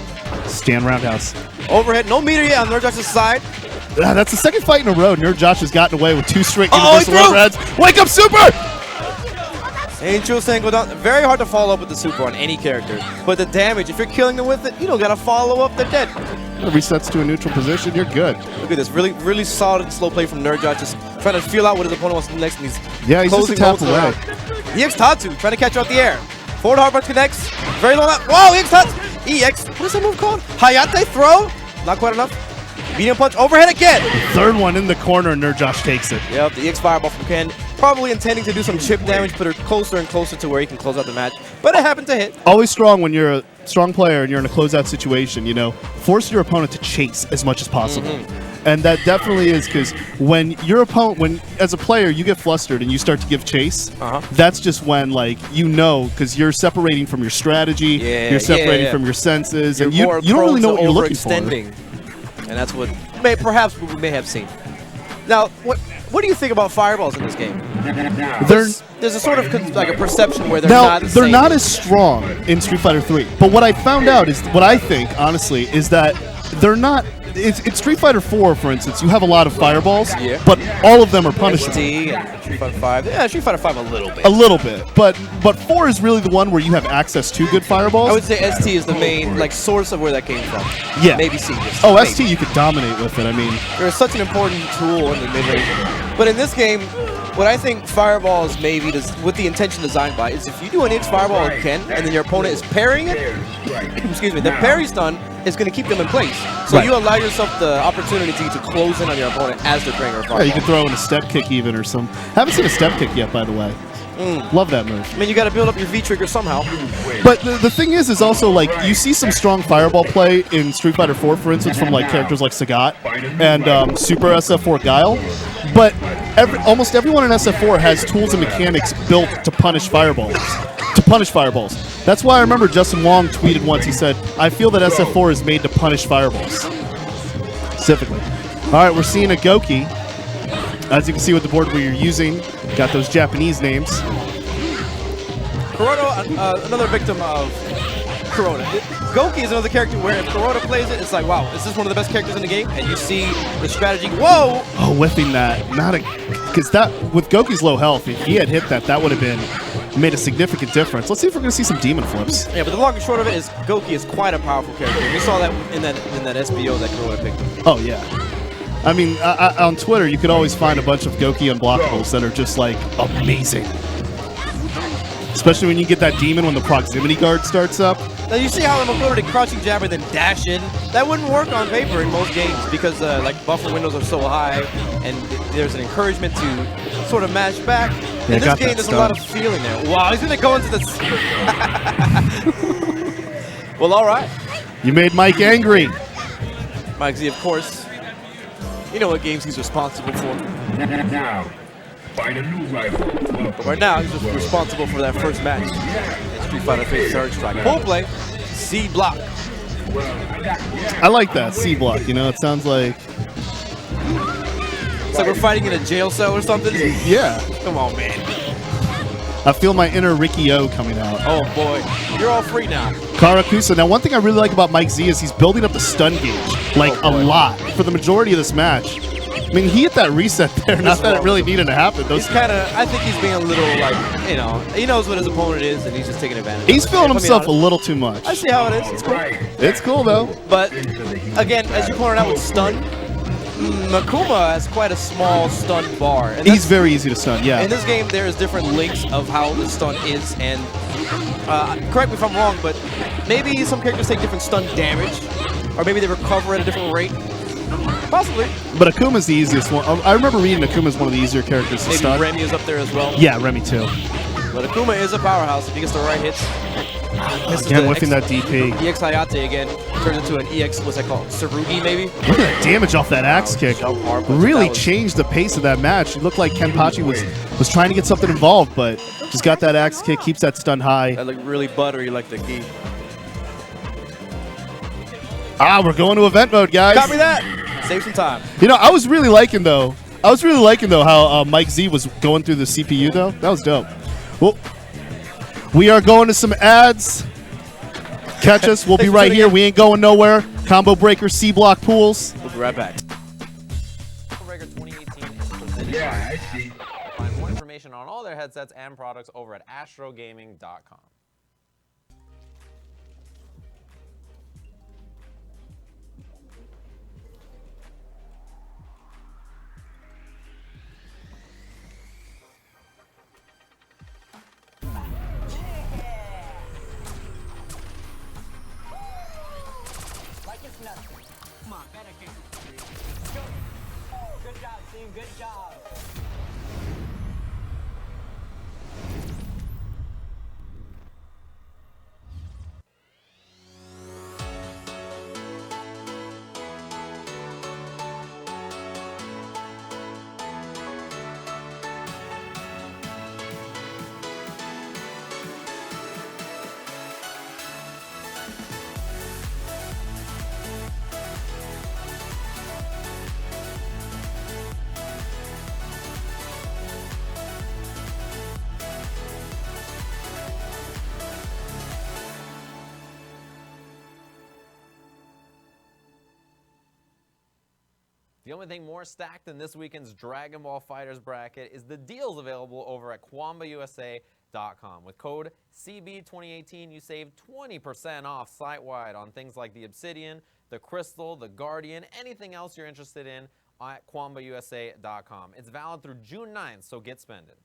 Stand roundhouse. Overhead, no meter yet on Nerdjosh's side. That's the second fight in a row. Nerd Josh has gotten away with 2 straight Oh, universal overheads. Wake up, super! Angel Sengo down. Very hard to follow up with the super on any character. But the damage, if you're killing them with it, you don't gotta follow up, they're dead. It resets to a neutral position. You're good. Look at this, really solid and slow play from Nerdjosh, just trying to feel out what his opponent wants to do next. And he's Yeah, he's just a tap closing away. around. EX Tatsu trying to catch her out the air. Forward hard punch connects. Very low. Whoa, EX Tatsu. EX, what is that move called? Hayate throw? Not quite enough. Medium punch, overhead again. Third one in the corner, and Nerd Josh takes it. Yep, the EX Fireball from Ken. Probably intending to do some chip damage, put her closer and closer to where he can close out the match. But it happened to hit. Always strong when you're a strong player and you're in a closeout situation, you know. Force your opponent to chase as much as possible. And that definitely is because when your opponent, as a player, you get flustered and you start to give chase, that's just when, like, you know, because you're separating from your strategy, you're separating from your senses, and you don't really know what you're looking for. And that's what perhaps we may have seen. Now, what do you think about fireballs in this game? There's a sort of like a perception where they're not the same. They're not as strong in Street Fighter 3. But what I found out is, what I think, honestly, is that they're not. In Street Fighter 4, for instance, you have a lot of fireballs, but all of them are punishable. ST and Street Fighter 5. Yeah, Street Fighter 5 a little bit. A little bit. But 4 is really the one where you have access to good fireballs. I would say ST is the main source of where that came from. Yeah. Maybe C. Oh, maybe. ST you could dominate with it. I mean, they're such an important tool in the mid-range. But in this game, what I think fireballs maybe with the intention designed by is if you do an EX Fireball with Ken and then your opponent is parrying it, excuse me, the parry stun is going to keep them in place. So you allow yourself the opportunity to close in on your opponent as they're parrying or fireball. Yeah, you can throw in a step kick even or some. Haven't seen a step kick yet, by the way. Love that move. I mean, you got to build up your V-trigger somehow. But the thing is also, like, you see some strong fireball play in Street Fighter 4, for instance, from, like, characters like Sagat and Super SF4 Guile. But almost everyone in SF4 has tools and mechanics built to punish fireballs. That's why I remember Justin Wong tweeted once, he said, I feel that SF4 is made to punish fireballs. Specifically. All right, we're seeing a Goki. As you can see with the board we're using, got those Japanese names. Kuroda, another victim of Kuroda. Goki is another character where if Kuroda plays it, it's like, wow, is this one of the best characters in the game? And you see the strategy, whoa! Oh, whiffing that. Because that, with Goki's low health, if he had hit that, that would have made a significant difference. Let's see if we're going to see some demon flips. Yeah, but the long and short of it is Goki is quite a powerful character. We saw that in that SBO that Kuroda picked up. Oh, yeah. I mean, on Twitter, you could always find a bunch of Goki unblockables that are just, like, amazing. Especially when you get that demon when the proximity guard starts up. Now, you see how Makoto did crouching jab and then dash in? That wouldn't work on paper in most games because, like, buffer windows are so high and there's an encouragement to sort of mash back. In this game, there's a lot of feeling there. Wow, he's going to go into this. Well, all right. You made Mike angry. Mike Z, of course. You know what games he's responsible for. Now, find a new rival. But right now, he's just responsible for that first match in Street Fighter V Third Strike. Full play, C block. I like that, C block, you know, it sounds like It's like we're fighting in a jail cell or something. Yeah. Come on, man. I feel my inner Ricky O coming out. Oh, boy. You're all free now. Karakusa. Now, one thing I really like about Mike Z is he's building up the stun gauge, like, a lot for the majority of this match. I mean, he hit that reset there. Not that it really needed to happen. He's kind of, I think he's being a little, like, you know, he knows what his opponent is, and he's just taking advantage. He's feeling himself a little too much. I see how it is. It's cool. It's cool, though. But, again, as you pointed out with stun, Akuma has quite a small stun bar. And He's very easy to stun, yeah. in this game, there is different links of how the stun is, and correct me if I'm wrong, but maybe some characters take different stun damage, or maybe they recover at a different rate. Possibly. But Akuma's the easiest one. I remember reading Akuma's one of the easier characters to Maybe stun. Remy is up there as well. Yeah, Remy too. But Akuma is a powerhouse if he gets the right hits. Again, whiffing that DP. EX Hayate again turns into an EX, what's that called? Tsurugi, maybe? Look at that damage off that axe kick. Really changed the pace of that match. It looked like Kenpachi was trying to get something involved, but just got that axe kick, keeps that stun high. That looked really buttery like the key. Ah, we're going to event mode, guys. Copy that. Save some time. You know, I was really liking though how Mike Z was going through the CPU though. That was dope. Well, we are going to some ads. Catch us. We'll be right here. We ain't going nowhere. Combo Breaker, C Block Pools. We'll be right back. Combo Breaker 2018 is presented Yeah, by I see. Find more information on all their headsets and products over at astrogaming.com. Come on, better get it. Good job, team. Good job. The only thing more stacked than this weekend's Dragon Ball FighterZ bracket is the deals available over at KwambaUSA.com. With code CB2018, you save 20% off site-wide on things like the Obsidian, the Crystal, the Guardian, anything else you're interested in at KwambaUSA.com. It's valid through June 9th, so get spending.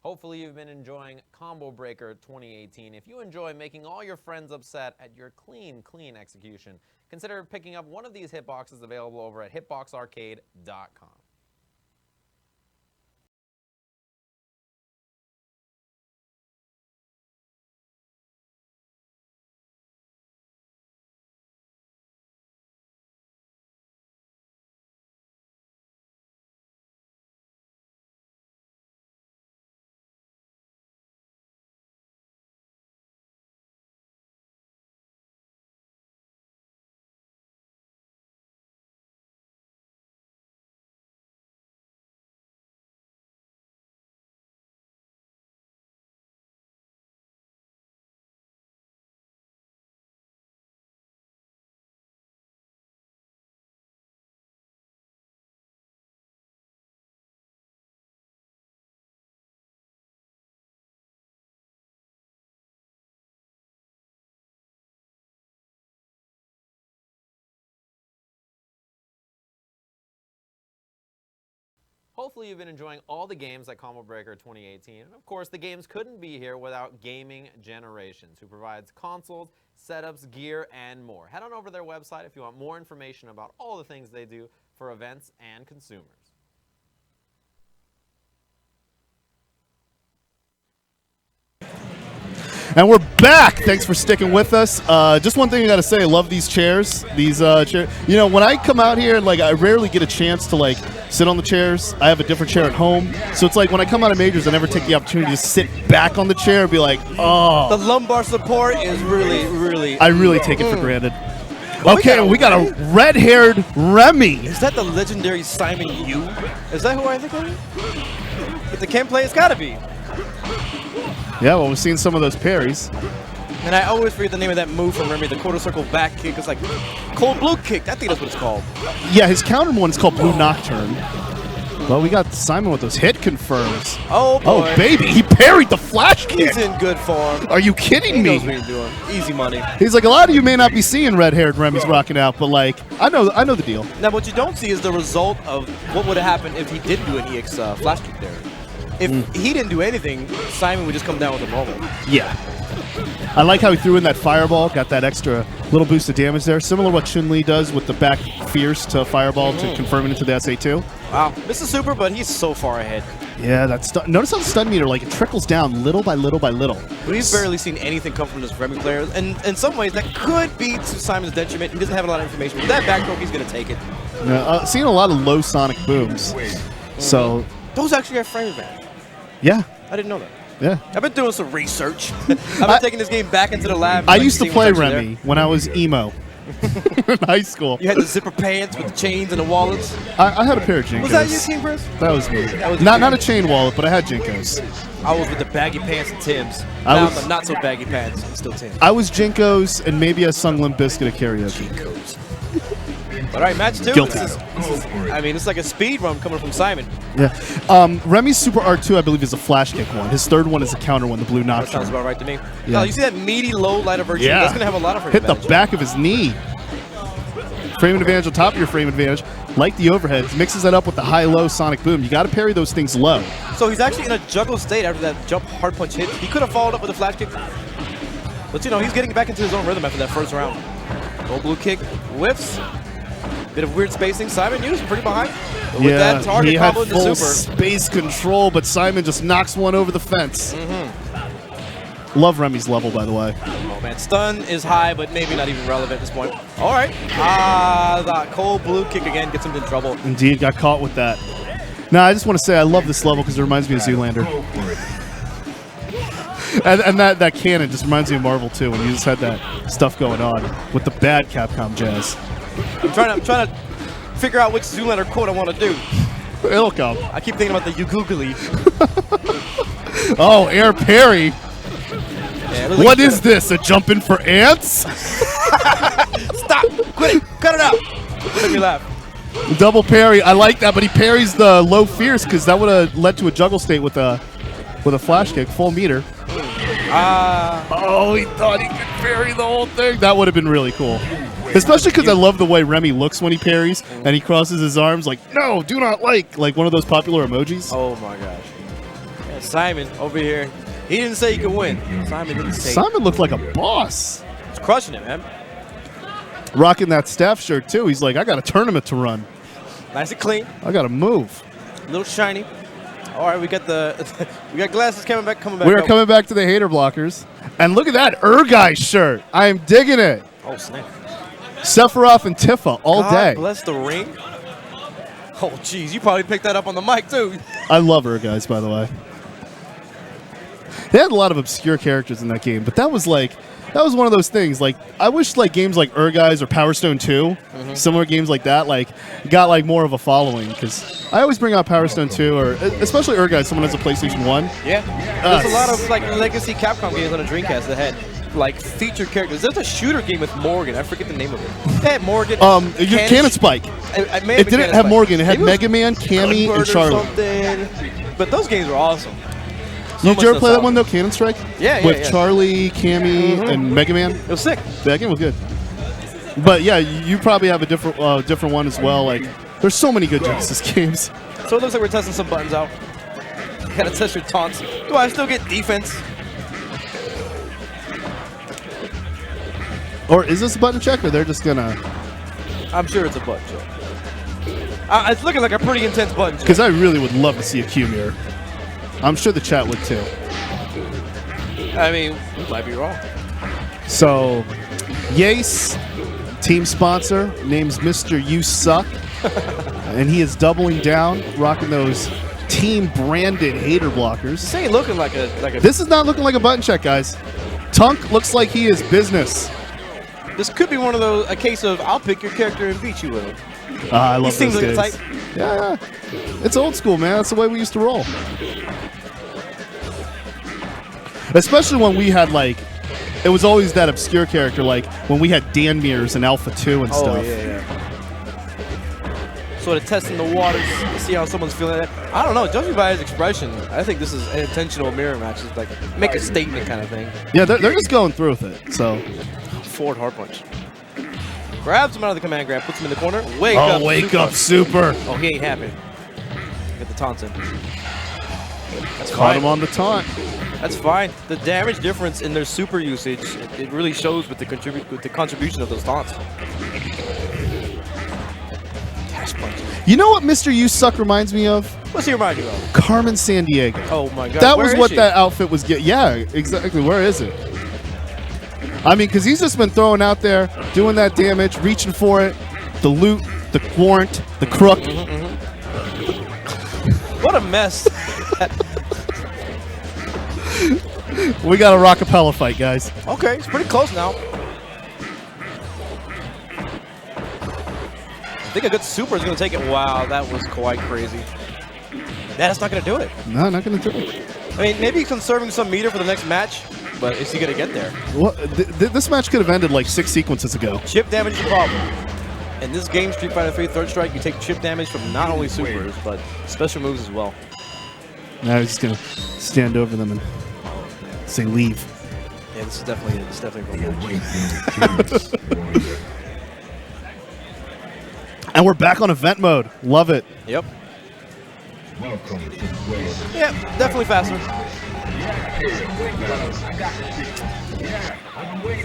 Hopefully you've been enjoying Combo Breaker 2018. If you enjoy making all your friends upset at your clean execution, consider picking up one of these hitboxes available over at hitboxarcade.com. Hopefully you've been enjoying all the games at Combo Breaker 2018. And of course, the games couldn't be here without Gaming Generations, who provides consoles, setups, gear, and more. Head on over to their website if you want more information about all the things they do for events and consumers. And we're back. Thanks for sticking with us. Just one thing I got to say, I love these chairs. These chairs. You know, when I come out here, like, I rarely get a chance to, like, sit on the chairs. I have a different chair at home. So it's like when I come out of majors, I never take the opportunity to sit back on the chair and be like, oh. The lumbar support is really. I really take it for granted. Okay, we got a red-haired Remy. Is that the legendary Simon Yu? Is that who I think it is? If the Ken play, it's gotta be. Yeah, well, we've seen some of those parries. And I always forget the name of that move from Remy, the quarter circle back kick. It's like cold blue kick. I think that's what it's called. Yeah, his counter one's called Blue Nocturne. Well, we got Simon with those hit confirms. Oh, boy. Oh, baby. He parried the flash kick. He's in good form. Are you kidding He me? knows what he's doing. Easy money. He's like, a lot of you may not be seeing red-haired Remy's rocking out, but, like, I know the deal. Now, what you don't see is the result of what would have happened if he did do an EX flash kick there. If he didn't do anything, Simon would just come down with a normal. Yeah. I like how he threw in that fireball, got that extra little boost of damage there. Similar to what Chun-Li does with the back fierce to fireball to confirm it into the SA2. Wow. This is super, but he's so far ahead. Yeah, that's notice how the stun meter, like, it trickles down little by little by little. We've barely seen anything come from this Remy player, and in some ways that could be to Simon's detriment. He doesn't have a lot of information. With that back throw, he's going to take it. Seeing a lot of low sonic booms. So, Those actually have frame advantage. Yeah. I didn't know that. Yeah. I've been doing some research. I've been taking this game back into the lab. I used to play Remy when I was emo in high school. You had the zipper pants with the chains and the wallets. I had a pair of Jinkos. Was that you, King Chris? That was me. was Not a chain wallet, but I had Jinkos. I was with the baggy pants and Tim's. I Now was- the not so baggy pants and still Tim's. I was Jinkos and maybe I sung Limp Bizkit at karaoke. All right, match two. Guilty. I mean, it's like a speed run coming from Simon. Yeah. Remy's Super R2, I believe, is a flash kick one. His third one is a counter one, the Blue That sounds Nocturne. about right to me. Yeah. No, you see that meaty low light of virtue? Yeah. That's going to have a lot of frame Hit the advantage. back of his knee. Frame advantage on top of your frame advantage. Like the overheads, mixes that up with the high-low sonic boom. You got to parry those things low. So he's actually in a juggle state after that jump hard punch hit. He could have followed up with a flash kick. But, you know, he's getting back into his own rhythm after that first round. Gold blue kick, whiffs. Bit of weird spacing. Simon Hughes pretty behind. But with that target he had combo in the full super. space control, but Simon just knocks one over the fence. Love Remy's level, by the way. Oh, man. Stun is high, but maybe not even relevant at this point. All right. The cold blue kick again gets him in trouble. Indeed, got caught with that. Now, I just want to say I love this level because it reminds me of Zoolander. And that Kenon just reminds me of Marvel, too, when you just had that stuff going on with the bad Capcom jazz. I'm trying to figure out which Zoolander quote I want to do. It'll come. I keep thinking about the Ugoogly. Oh, air parry. Yeah, What is this, a jump in for ants? Stop! Quit it! Cut it out! Make me laugh. Double parry. I like that, but he parries the low fierce because that would have led to a juggle state with a flash kick, full meter. Oh, he thought he could parry the whole thing. That would have been really cool. Especially because I love the way Remy looks when he parries and he crosses his arms like, no, do not like one of those popular emojis. Oh my gosh. Yeah, Simon over here. He didn't say he could win. Simon didn't say. Simon looked like a boss. He's crushing it, man. Rocking that staff shirt, too. He's like, I got a tournament to run. Nice and clean. I got to move. A little shiny. All right, we got we got glasses coming back. We're coming back to the hater blockers. And look at that Urgai shirt. I am digging it. Oh, snap. Sephiroth and Tifa all God day. bless the ring. Oh, jeez. You probably picked that up on the mic, too. I love Urgais, by the way. They had a lot of obscure characters in that game, but that was one of those things. Like, I wish like games like Urgais or Power Stone 2, similar games like that, like got like more of a following. Because I always bring out Power Stone 2, or especially Urgais. Someone has a PlayStation 1. Yeah. There's a lot of like legacy Capcom games on the Dreamcast that had like featured characters. There's a shooter game with Morgan. I forget the name of it. They had Morgan. Cannon Spike. It didn't have Morgan. It had Mega Man, Cammy, and Charlie. But those games were awesome. Did you ever play that one though, Cannon Strike? Yeah, With yeah. Charlie, Cammy, and Mega Man. It was sick. That game was good. But yeah, you probably have a different one as well. Like, there's so many good Genesis games. So it looks like we're testing some buttons out. Gotta test your taunts. Do I still get defense? Or is this a button check, or they're just gonna? I'm sure it's a button check. It's looking like a pretty intense button check. Because I really would love to see a Q mirror. I'm sure the chat would too. I mean, we might be wrong. So, Yace, team sponsor, name's Mr. You Suck. And he is doubling down, rocking those team-branded hater blockers. This ain't looking like a This is not looking like a button check, guys. Tunk looks like he is business. This could be one of those, a case of I'll pick your character and beat you with it. I love He seems those like days. the type. Yeah. It's old school, man. That's the way we used to roll. Especially when we had, like, it was always that obscure character, like when we had Dan Mears and Alpha 2 and stuff. Oh, yeah. Sort of testing the waters to see how someone's feeling. I don't know. Judging by his expression, I think this is an intentional mirror match. It's like make a statement kind of thing. Yeah, they're just going through with it. So Forward hard punch. Grabs him out of the command grab, puts him in the corner. Wake up. wake up, super. Oh, he ain't happy. Get the taunts in. That's Caught fine. him on the taunt. That's fine. The damage difference in their super usage, it really shows with the contribution of those taunts. Dash punch. You know what Mr. You Suck reminds me of? What's he remind you of? Carmen Sandiego. Oh my god. That where was is what she? that outfit was getting. Yeah, exactly. Where is it? I mean, because he's just been throwing out there, doing that damage, reaching for it. The loot, the warrant, the crook. What a mess. We got a rockapella fight, guys. Okay, it's pretty close now. I think a good super is going to take it. Wow, that was quite crazy. That's not going to do it. No, not going to do it. I mean, maybe he's conserving some meter for the next match, but is he going to get there? Well, this match could have ended like 6 sequences ago. Chip damage is a problem. In this game, Street Fighter 3 Third Strike, you take chip damage from not only supers, but special moves as well. Now he's just going to stand over them and say leave. Yeah, this is definitely going to Awakening. And we're back on event mode. Love it. Yep. Welcome to the world. Yeah, definitely faster.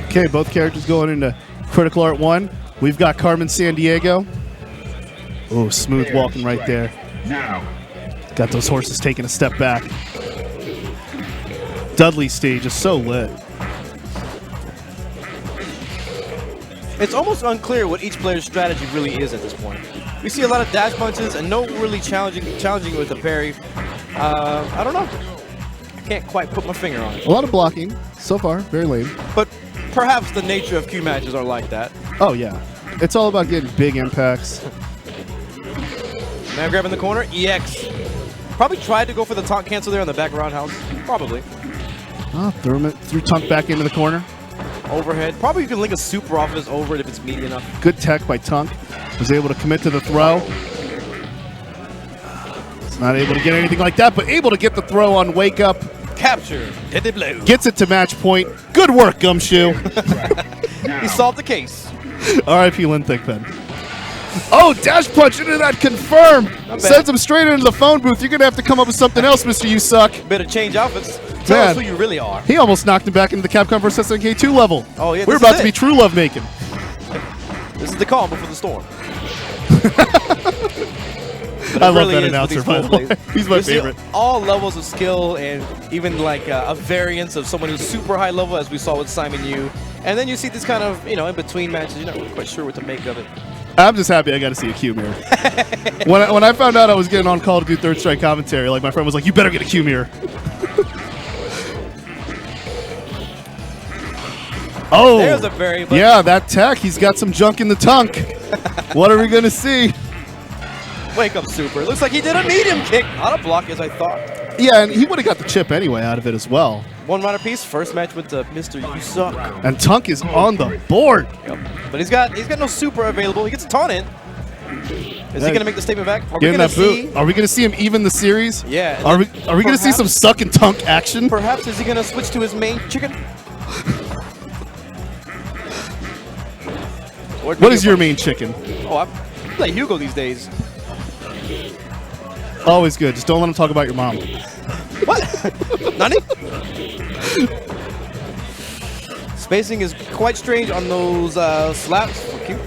Okay, both characters going into Critical Art 1. We've got Carmen Sandiego. Oh, smooth walking right there. Now, Got those horses taking a step back. Dudley's stage is so lit. It's almost unclear what each player's strategy really is at this point. We see a lot of dash punches and no really challenging with the parry. I don't know. I can't quite put my finger on it. A lot of blocking so far, very lame. But perhaps the nature of Q matches are like that. Oh yeah, it's all about getting big impacts. Man grab in the corner, EX. Probably tried to go for the taunt cancel there on the back roundhouse. Probably. Threw Tunk back into the corner. Overhead. Probably you can link a super off of his over if it's meaty enough. Good tech by Tunk. Was able to commit to the throw. It's not able to get anything like that, but able to get the throw on Wake Up. Capture. Did it blow. Gets it to match point. Good work, Gumshoe. He solved the case. R.I.P. Lin Thickpen. Oh, dash punch into that confirm. bad. Sends him straight into the phone booth. You're going to have to come up with something else, Mr. You Suck. Better change outfits. Tell Man. us who you really are. He almost knocked him back into the Capcom vs. SNK 2 level. Oh, yeah, We're this about is to be it. true love making. This is the calm before the storm. I love really that is announcer, with by these the way. plays. He's my You see favorite. all levels of skill and even like a variance of someone who's super high level, as we saw with Simon Yu. And then you see this kind of, in between matches, you're not really quite sure what to make of it. I'm just happy I got to see a Q mirror. when I found out I was getting on call to do Third Strike commentary, like my friend was like, "You better get a Q mirror." Oh, There's a very... yeah, that tech. He's got some junk in the Tunk. What are we gonna see? Wake up super. Looks like he did a medium kick. Not a block as I thought. Yeah, and he would have got the chip anyway out of it as well. One rider piece. First match with the Mr. You Suck. And Tunk is on the board. Yep. But he's got no super available. He gets a taunt in. Is he gonna make the statement back? Are we Getting gonna that see? boot. Are we gonna see him even the series? Yeah. and Are we then gonna see some perhaps- suck and Tunk action? Perhaps is he gonna switch to his main chicken? What is your main chicken? Oh, I play Hugo these days. Always good. Just don't let him talk about your mom. What? Nani? Spacing is quite strange on those slaps. Cute.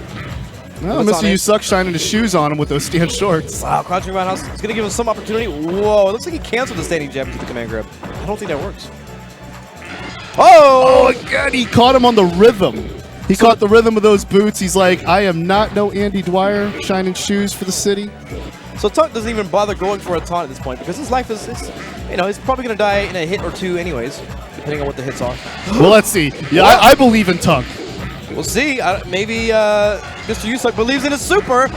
No, Mr. You Suck shining his shoes on him with those stand shorts. Wow, crouching roundhouse. It's going to give him some opportunity. Whoa, it looks like he canceled the standing jab into the command grab. I don't think that works. Oh, again, he caught him on the rhythm. He caught the rhythm of those boots. He's like, I am not no Andy Dwyer shining shoes for the city. So Tunk doesn't even bother going for a taunt at this point because his life is, you know, he's probably going to die in a hit or two anyways, depending on what the hits are. Well, let's see. Yeah, I believe in Tunk. We'll see. Maybe Mr. Yusuke believes in his super.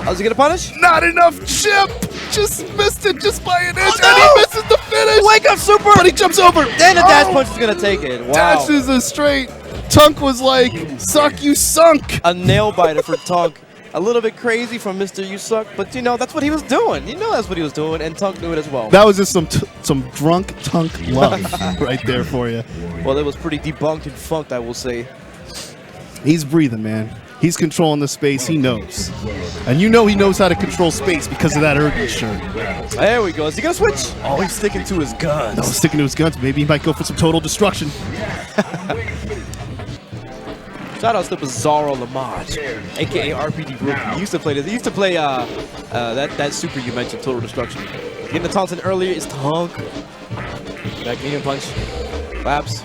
How's he going to punish? Not enough chip. Just missed it just by an inch, no! and he misses the finish. Wake up super! But he jumps over. Then the dash punch is going to take it. Wow. Dashes a straight. Tunk was like, suck, you sunk. A nail biter for Tunk. A little bit crazy from Mr. You Suck, but you know, that's what he was doing. You know that's what he was doing, and Tunk knew it as well. That was just some drunk Tunk love right there for you. Well, it was pretty debunked and funked, I will say. He's breathing, man. He's controlling the space. He knows. And you know he knows how to control space because of that Ergen shirt. There we go. Is he going to switch? Oh, he's sticking to his guns. No, sticking to his guns. Maybe he might go for some total destruction. Shout out to Bizarro Lamage, a.k.a. RPG Rookie. He used to play this. He used to play that super you mentioned, Total Destruction. Getting the taunts in earlier is Tunk. Back medium punch. Claps.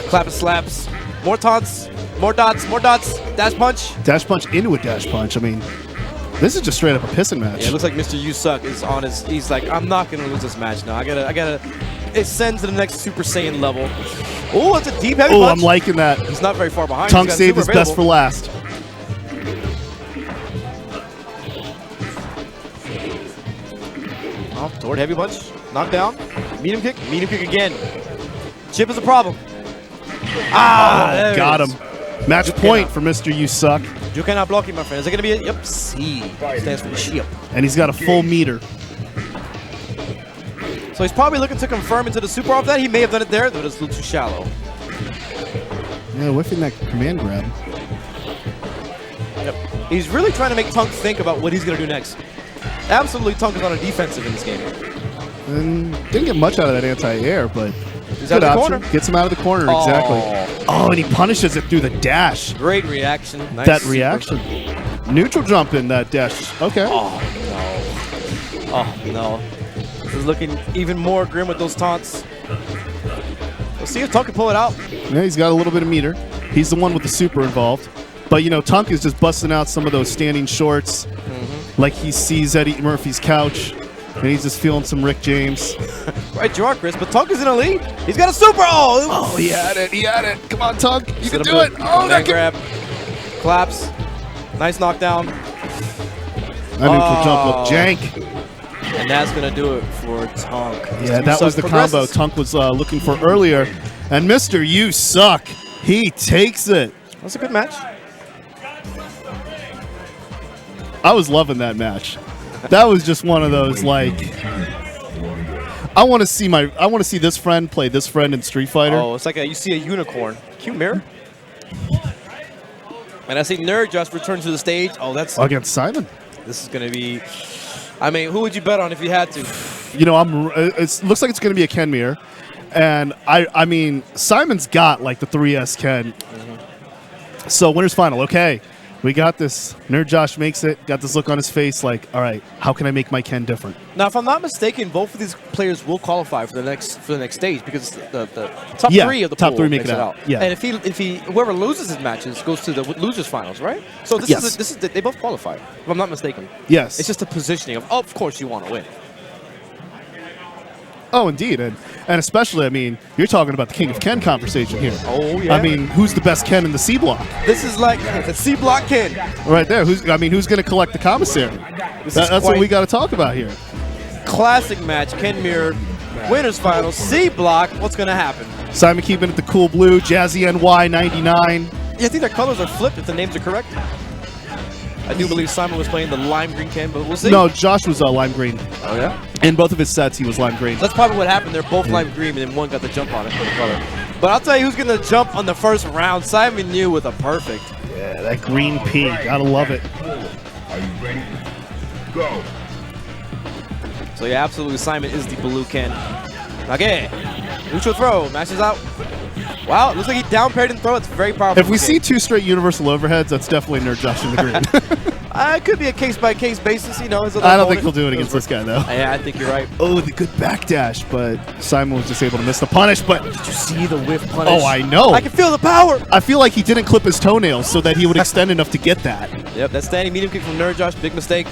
Clap and slaps. More taunts. More dots. More dots. Dash punch. Dash punch into a dash punch. I mean, this is just straight up a pissing match. Yeah, it looks like Mr. You Suck is on his. He's like, I'm not gonna lose this match now. I gotta ascend to the next Super Saiyan level. Oh, it's a deep heavy punch. Oh, I'm liking that. He's not very far behind. Tunk saved his best for last. Off toward heavy punch. Knockdown. Medium kick again. Chip is a problem. Ah, got him. Match point for Mr. You Suck. You cannot block him, my friend. Is it going to be a... Yep, C. Stands for chip. And he's got a full meter. So he's probably looking to confirm into the super off that. He may have done it there, but it's a little too shallow. Yeah, whiffing that command grab. Yep. He's really trying to make Tunk think about what he's going to do next. Absolutely, Tunk is on a defensive in this game. And didn't get much out of that anti-air, but he's out of the corner. Gets him out of the corner, exactly. Oh, and he punishes it through the dash. Great reaction. Nice that super. Reaction. Neutral jump in that dash. Okay. Oh, no. Oh, no. This is looking even more grim with those taunts. We'll see if Tunk can pull it out. Yeah, he's got a little bit of meter. He's the one with the super involved. But, you know, Tunk is just busting out some of those standing shorts like he sees Eddie Murphy's couch, and he's just feeling some Rick James. Right, you are, Chris, but Tunk is in a lead. He's got a super. Oh, he had it. He had it. Come on, Tunk. You can do it. Oh, that grab. Claps. Nice knockdown. That neutral jump looked jank. And that's going to do it for Tunk. Yeah, that was the combo Tunk was looking for earlier. And Mr. You Suck, he takes it. That's a good match. I was loving that match. That was just one of those, like, I want to see this friend play this friend in Street Fighter. Oh, it's like you see a unicorn. Cute mirror. And I see Nerd just returned to the stage. Oh, that's against Simon. This is going to be. I mean, who would you bet on if you had to? You know, it looks like it's going to be a Ken mirror, and I mean, Simon's got like the 3S Ken. So winners final. Okay, we got this. Nerd Josh makes it. Got this look on his face, like, all right, how can I make my Ken different? Now, if I'm not mistaken, both of these players will qualify for the next stage because the top three of the top pool three make makes it out. Yeah, and if he whoever loses his matches goes to the losers finals, right? So this is they both qualify. If I'm not mistaken. Yes, it's just a positioning of course you want to win. Oh, indeed, and especially, I mean, you're talking about the King of Ken conversation here. Oh yeah. I mean, who's the best Ken in the C block? This is like the C block Ken. Right there. Who's going to collect the commissary? That's what we got to talk about here. Classic match, Ken Mirror, winners final, C block. What's going to happen? Simon keeping it the cool blue, Jazzy NY 99. Yeah, I think their colors are flipped if the names are correct. I do believe Simon was playing the lime green Ken, but we'll see. No, Josh was lime green. Oh, yeah? In both of his sets, he was lime green. That's probably what happened. They're both lime green, and then one got the jump on it for the color. But I'll tell you who's going to jump on the first round. Simon Yu with a perfect. Yeah, that green P. Gotta love it. Are you ready? Go. So yeah, absolutely, Simon is the blue Ken. Okay, neutral throw, mashes out. Wow, it looks like he down parried and throw. It's very powerful. If we see 2 straight universal overheads, that's definitely Nerd Josh in the green. It could be a case-by-case basis, you know. I don't think he'll do it against this guy, though. Yeah, I think you're right. Oh, the good backdash, but Simon was just able to miss the punish, but... Did you see the whiff punish? Oh, I know. I can feel the power. I feel like he didn't clip his toenails so that he would extend enough to get that. Yep, that standing medium kick from Nerd Josh, big mistake.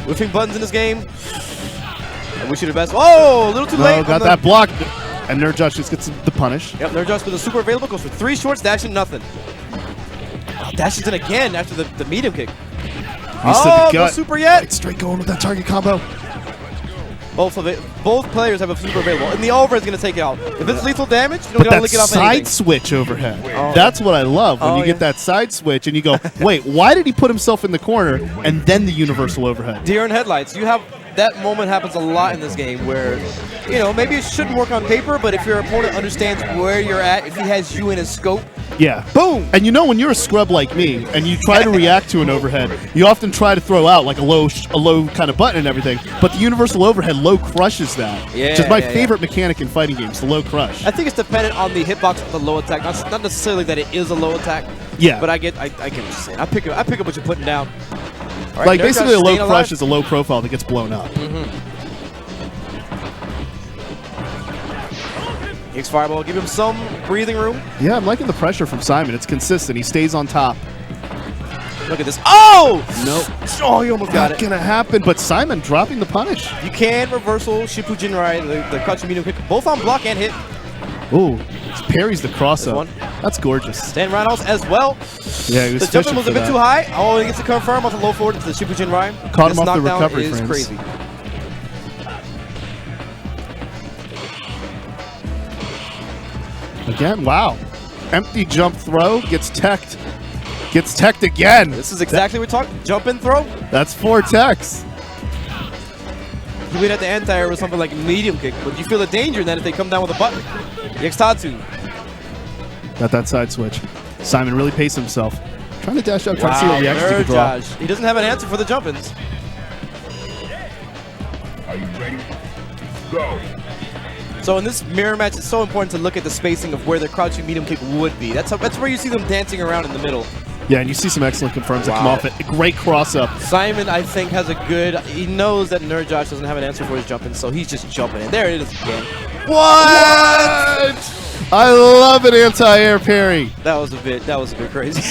Whiffing buttons in this game. I wish you the best. Oh, a little too late. Oh, got that block. And Nerd Josh just gets the punish. Yep, Nerd Josh with a super available, goes for 3 shorts, dashing nothing. Oh, dashes in again after the medium kick. Oh, no super yet. Right, straight going with that target combo. Both players have a super available, and the over is going to take it out. If it's lethal damage, you don't But got to that lick it off side anything. switch overhead, that's what I love. When you get that side switch and you go, wait, why did he put himself in the corner and then the universal overhead? Deer in headlights. You have that moment happens a lot in this game where, you know, maybe it shouldn't work on paper, but if your opponent understands where you're at, if he has you in his scope, yeah, boom. And you know, when you're a scrub like me and you try to react to an overhead, you often try to throw out like a low kind of button and everything, but the universal overhead low crushes that. Yeah, which is my favorite mechanic in fighting games, the low crush. I think it's dependent on the hitbox of the low attack. Not necessarily that it is a low attack. Yeah. But I get what you're saying. I pick up what you're putting down. All right, Like basically a low staying crush alive. is a low profile that gets blown up. Hicks fireball, give him some breathing room. Yeah, I'm liking the pressure from Simon. It's consistent. He stays on top. Look at this. Oh! Nope. Oh, you almost got Not it. gonna happen, but Simon dropping the punish. You can reversal Shifu Jinrai, the crouching medium kick, both on block and hit. Ooh, parries the cross This up. one. That's gorgeous. Stand roundhouse as well. Yeah, he was The jumping fishing was a for bit that. too high. Oh, he gets to confirm off the low forward to the Shifu Jinrai. Caught him This off the knockdown recovery is frames. crazy. Again, wow. Empty jump throw, gets teched. Gets teched again. This is exactly what we're talking. Jump and throw. That's 4 techs. You win at the anti-air with something like medium kick, but you feel the danger in that if they come down with a button. Yextatsu. Got that side switch. Simon really paced himself. Trying to dash up, trying to see what reactions he Nerd can draw. Josh. He doesn't have an answer for the jump-ins. Are you ready? Go. So in this mirror match, it's so important to look at the spacing of where the crouching medium kick would be. That's where you see them dancing around in the middle. Yeah, and you see some excellent confirms that come off it. A great cross-up. Simon, I think, has a good... He knows that Nerd Josh doesn't have an answer for his jumping, so he's just jumping. And there it is again. What? I love an anti-air parry. That was a bit crazy.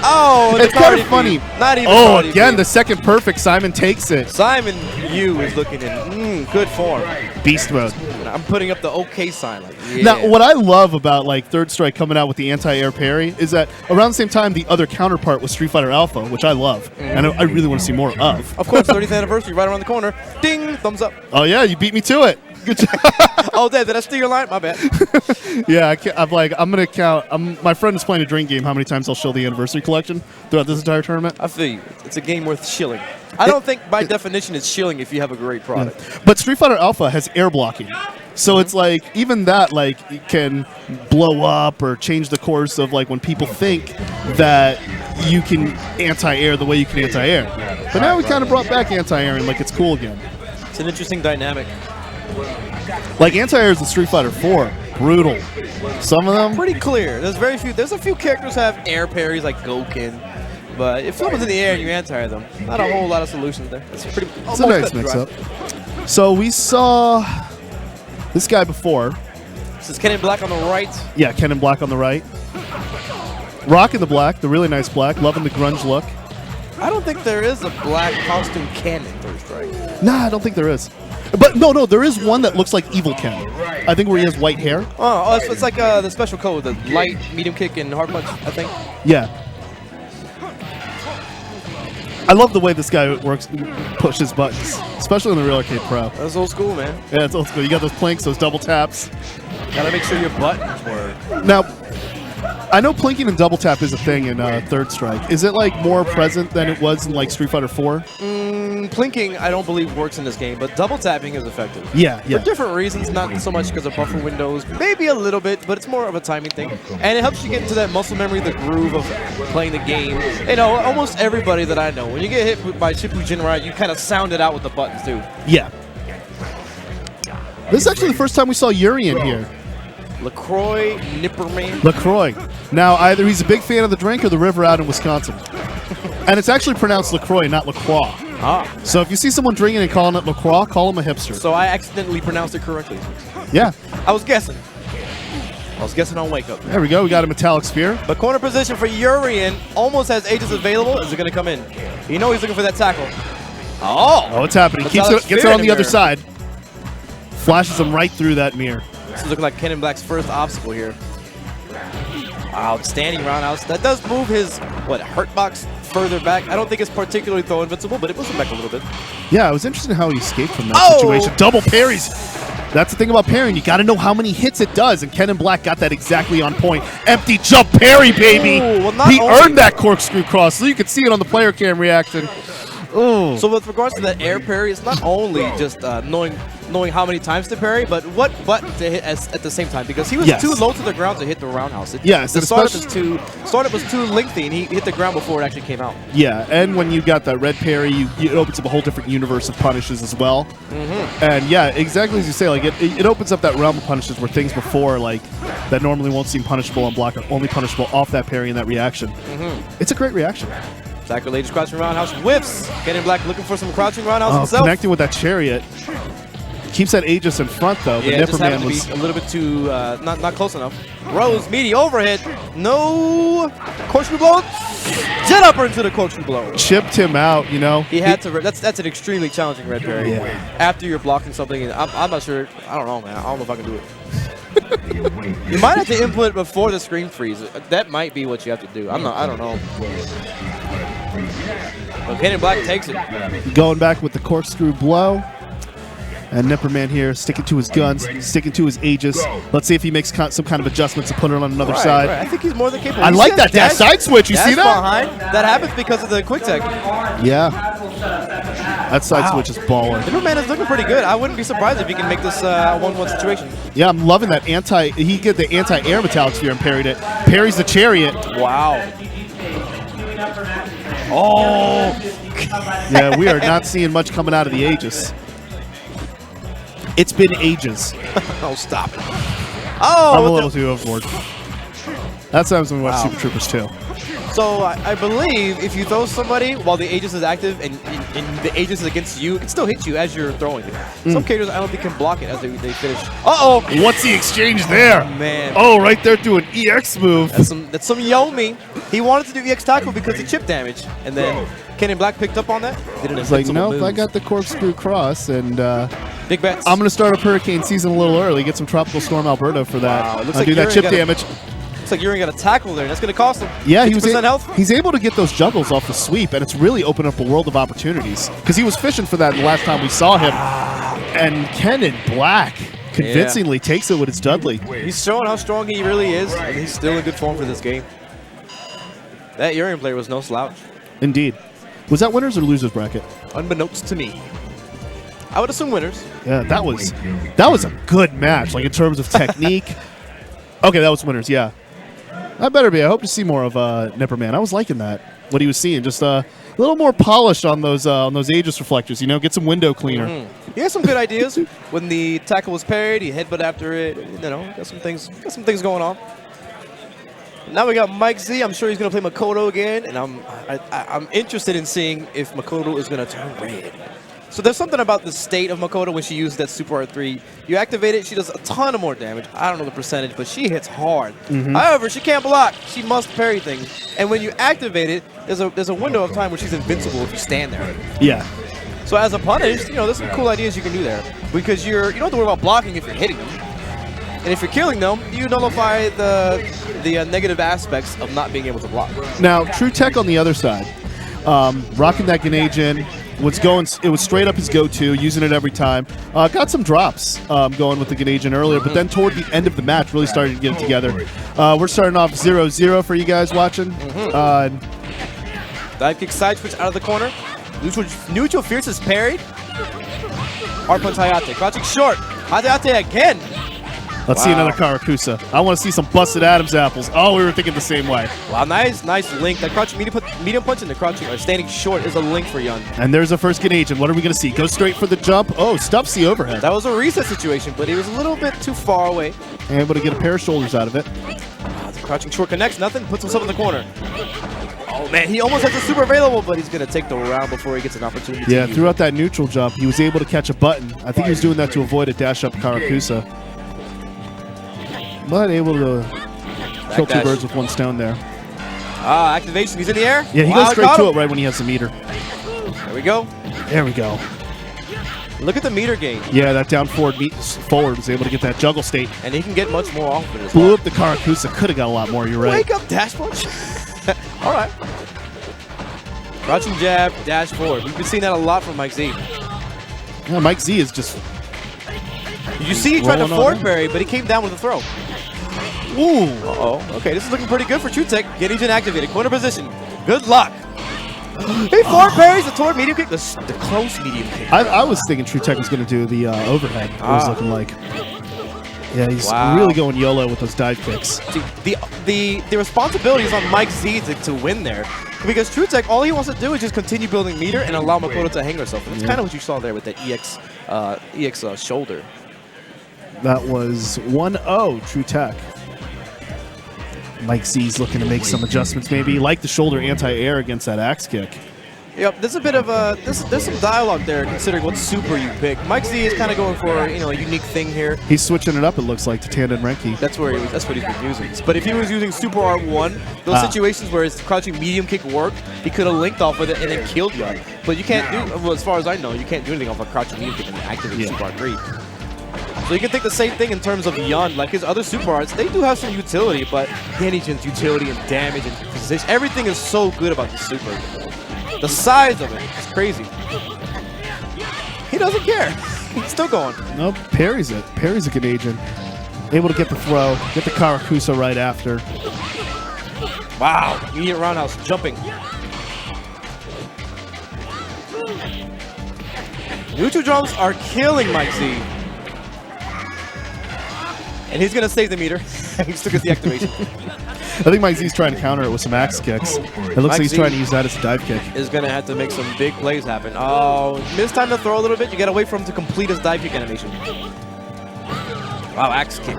Oh, It's kind of funny. Not even Oh, funny, again, dude. the second perfect. Simon takes it. Simon Yu is looking in good form. Beast mode. I'm putting up the OK sign. Like, yeah. Now, what I love about like Third Strike coming out with the anti-air parry is that around the same time, the other counterpart was Street Fighter Alpha, which I love, and I really want to see more of. Of course, 30th anniversary right around the corner. Ding, thumbs up. Oh yeah, you beat me to it. Good job. Oh, did I steal your line? My bad. Yeah, I'm gonna count. My friend is playing a drink game. How many times I'll show the anniversary collection throughout this entire tournament? I feel you. It's a game worth shilling. I don't think by definition it's shilling if you have a great product. But Street Fighter Alpha has air blocking, so it's like even that like it can blow up or change the course of like when people think that you can anti-air the way you can anti-air. But now we kind of brought back anti-air and like it's cool again. It's an interesting dynamic. Like anti-airs in Street Fighter 4, brutal. Some of them, Pretty clear. There's a few characters have air parries like Goken. But if someone's in the air and you anti them, not a whole lot of solutions there. It's pretty. it's a nice mix-up. So we saw this guy before. This is Kenon Black on the right. Yeah, Kenon Black on the right. Rocking the black, the really nice black. Loving the grunge look. I don't think there is a black costume Kenon first, right? Nah, I don't think there is. But no, there is one that looks like Evil Ken. I think where he has white hair. Oh, it's like the special code, the light, medium kick, and hard punch, I think. Yeah. I love the way this guy works, pushes buttons, especially in the Real Arcade Pro. That's old school, man. Yeah, it's old school. You got those plinks, those double taps. Gotta make sure your buttons work. Now, I know plinking and double tap is a thing in Third Strike. Is it like more present than it was in like Street Fighter 4? plinking, I don't believe works in this game, but double tapping is effective. Yeah, yeah. For different reasons, not so much because of buffer windows, maybe a little bit, but it's more of a timing thing. And it helps you get into that muscle memory, the groove of playing the game. You know, almost everybody that I know, when you get hit by Shippu Jinrai, you kind of sound it out with the buttons, too. Yeah. This is actually the first time we saw Yuri in here. LaCroix, Nipperman. LaCroix. Now, either he's a big fan of the drink or the river out in Wisconsin. And it's actually pronounced LaCroix, not LaCroix. Ah. So if you see someone drinking and calling it LaCroix, call him a hipster. So I accidentally pronounced it correctly. Yeah. I was guessing. On Wake Up. There we go. We got a metallic spear. But corner position for Urian almost has Aegis available. Is it going to come in? You know he's looking for that tackle. Oh, it's happening. Metallic Gets it on the spear other in side. Flashes him right through that mirror. This is looking like Kenon Black's first obstacle here. Outstanding roundhouse. That does move his, hurt box further back. I don't think it's particularly throw invincible, but it moves him back a little bit. Yeah, it was interesting how he escaped from that situation. Double parries. That's the thing about parrying. You got to know how many hits it does, and Kenon Black got that exactly on point. Empty jump parry, baby. Ooh, well, he earned that corkscrew cross, so you could see it on the player cam reaction. Ooh. So with regards to that air parry, it's not only just knowing how many times to parry, but what button to hit at the same time, because he was too low to the ground to hit the roundhouse. Yes, the startup was too lengthy, and he hit the ground before it actually came out. Yeah, and when you got that red parry, it opens up a whole different universe of punishes as well. And yeah, exactly as you say, like it opens up that realm of punishes where things before like that normally won't seem punishable on block are only punishable off that parry and that reaction. It's a great reaction. Sacrilegious crouching roundhouse whiffs. Kenon Black looking for some crouching roundhouse himself. Connecting with that chariot. Keeps that Aegis in front though. Yeah, just happened to be a little bit too not close enough. Rose, meaty overhead. No corkscrew blow. Jet upper into the corkscrew blow. Chipped him out, you know. He had to. That's an extremely challenging red parry. Yeah. After you're blocking something, and I'm not sure. I don't know, man. I don't know if I can do it. You might have to input it before the screen freeze. That might be what you have to do. I don't know. But Kenon Black takes it. Going back with the corkscrew blow. And Nipperman here sticking to his guns, sticking to his Aegis. Let's see if he makes some kind of adjustments to put it on another side. Right. I think he's more than capable. I like that dash side switch. You see that? Behind. That happens because of the quick tech. Yeah. That side switch is baller. Nipperman is looking pretty good. I wouldn't be surprised if he can make this a 1-1 situation. Yeah, I'm loving that he get the anti-air metallic sphere and parried it. Parries the chariot. Wow. Oh. Yeah, we are not seeing much coming out of the Aegis. It's been ages. Oh, stop it. Oh, I'm a little too overboard. That's how we watch Super Troopers 2. So I believe if you throw somebody while the Aegis is active and the Aegis is against you, it can still hit you as you're throwing it. Some characters I don't think can block it as they finish. Uh-oh! What's the exchange there? Man. Oh, right there through an EX move. That's some Yomi. He wanted to do EX tackle because of chip damage, and then Kenon Black picked up on that. It's like, nope, I got the corkscrew cross, and big bets. I'm going to start up Hurricane season a little early, get some Tropical Storm Alberta for that. Wow, looks I'll like do that chip damage. Looks like Urian got a tackle there. That's going to cost him. Yeah, he's able to get those juggles off the sweep, and it's really opened up a world of opportunities. Because he was fishing for that the last time we saw him. And Kenon Black convincingly takes it with his Dudley. He's showing how strong he really is, and he's still in good form for this game. That Urian player was no slouch. Indeed. Was that winners or losers bracket? Unbeknownst to me. I would assume winners. Yeah, that was a good match, like in terms of technique. Okay, that was winners, yeah. That better be. I hope to see more of Nipperman. I was liking that, what he was seeing. Just a little more polished on those Aegis reflectors, you know, get some window cleaner. He had some good ideas. When the tackle was parried, he headbutt after it. You know, got some things going on. Now we got Mike Z. I'm sure he's going to play Makoto again, and I'm interested in seeing if Makoto is going to turn red. So there's something about the state of Makoto when she uses that Super R3. You activate it, she does a ton of more damage. I don't know the percentage, but she hits hard. However, she can't block. She must parry things. And when you activate it, there's a window of time where she's invincible if you stand there. Yeah. So as a punish, you know, there's some cool ideas you can do there. Because you don't have to worry about blocking if you're hitting them. And if you're killing them, you nullify the negative aspects of not being able to block. Now, True Tech on the other side, rocking that Grenade in, it was straight up his go-to, using it every time. Got some drops going with the Grenade earlier, but then toward the end of the match, really started to get it together. We're starting off 0-0 for you guys watching. Dive kick side switch out of the corner. Neutral Fierce is parried. Hard punch Hayate. Crouching short. Hayate again. Let's see another Karakusa. I want to see some busted Adams apples. Oh, we were thinking the same way. Wow, nice link. That crouching medium punch and the crouching or standing short is a link for Yun. And there's a first Kenon. What are we going to see? Go straight for the jump. Oh, stuffs the overhead. That was a reset situation, but he was a little bit too far away. Able to get a pair of shoulders out of it. The crouching short connects, nothing, puts himself in the corner. Oh man, he almost has a super available, but he's going to take the round before he gets an opportunity to use throughout that neutral jump, he was able to catch a button. I think he was doing that to avoid a dash-up Karakusa. But able to kill two birds with one stone there. Activation, he's in the air. Yeah, he goes straight to it right when he has the meter. There we go. There we go. Look at the meter gain. Yeah, that down forward was able to get that juggle state. And he can get much more off of it as Blew well. up the Karakusa. Could have got a lot more, you're right. Wake up, dash punch. All right. Crouching jab, dash forward. We've been seeing that a lot from Mike Z. Yeah, Mike Z is just... You see he tried to forward parry, but he came down with a throw. Ooh. Uh-oh. Okay, this is looking pretty good for True Tech. Getting activated. Corner position. Good luck. He forward parries the toward medium kick. The close medium kick. I was thinking True Tech was going to do the overhead. It was looking like. Yeah, he's really going YOLO with those dive kicks. See, the responsibility is on Mike Z to win there. Because True Tech, all he wants to do is just continue building meter and allow Makoto to hang herself. And that's kind of what you saw there with that EX shoulder. That was 1-0 True Tech. Mike Z's looking to make some adjustments, maybe like the shoulder anti-air against that axe kick. Yep, there's a bit of there's some dialogue there considering what super you pick. Mike Z is kind of going for a unique thing here. He's switching it up, it looks like, to Tanden Renki. That's what he's been using. But if he was using Super R1, those situations where his crouching medium kick worked, he could have linked off with it and then killed Yun. But you can't do, well, as far as I know, you can't do anything off a crouching medium kick and activate Super R3. So you can think the same thing in terms of Yun. Like his other super arts, they do have some utility, but Genijin's utility and damage and position, everything is so good about the super. The size of it is crazy. He doesn't care. He's still going. Nope, parries it. Parries a Canadian. Able to get the throw, get the Karakusa right after. Wow, immediate roundhouse, jumping. Neutral drums are killing Mike Z. And he's going to save the meter. He still gets the activation. I think Mike Z's trying to counter it with some axe kicks. It looks like he's trying to use that as a dive kick. Is going to have to make some big plays happen. Oh, missed time to throw a little bit. You got to wait for him to complete his dive kick animation. Wow, axe kick.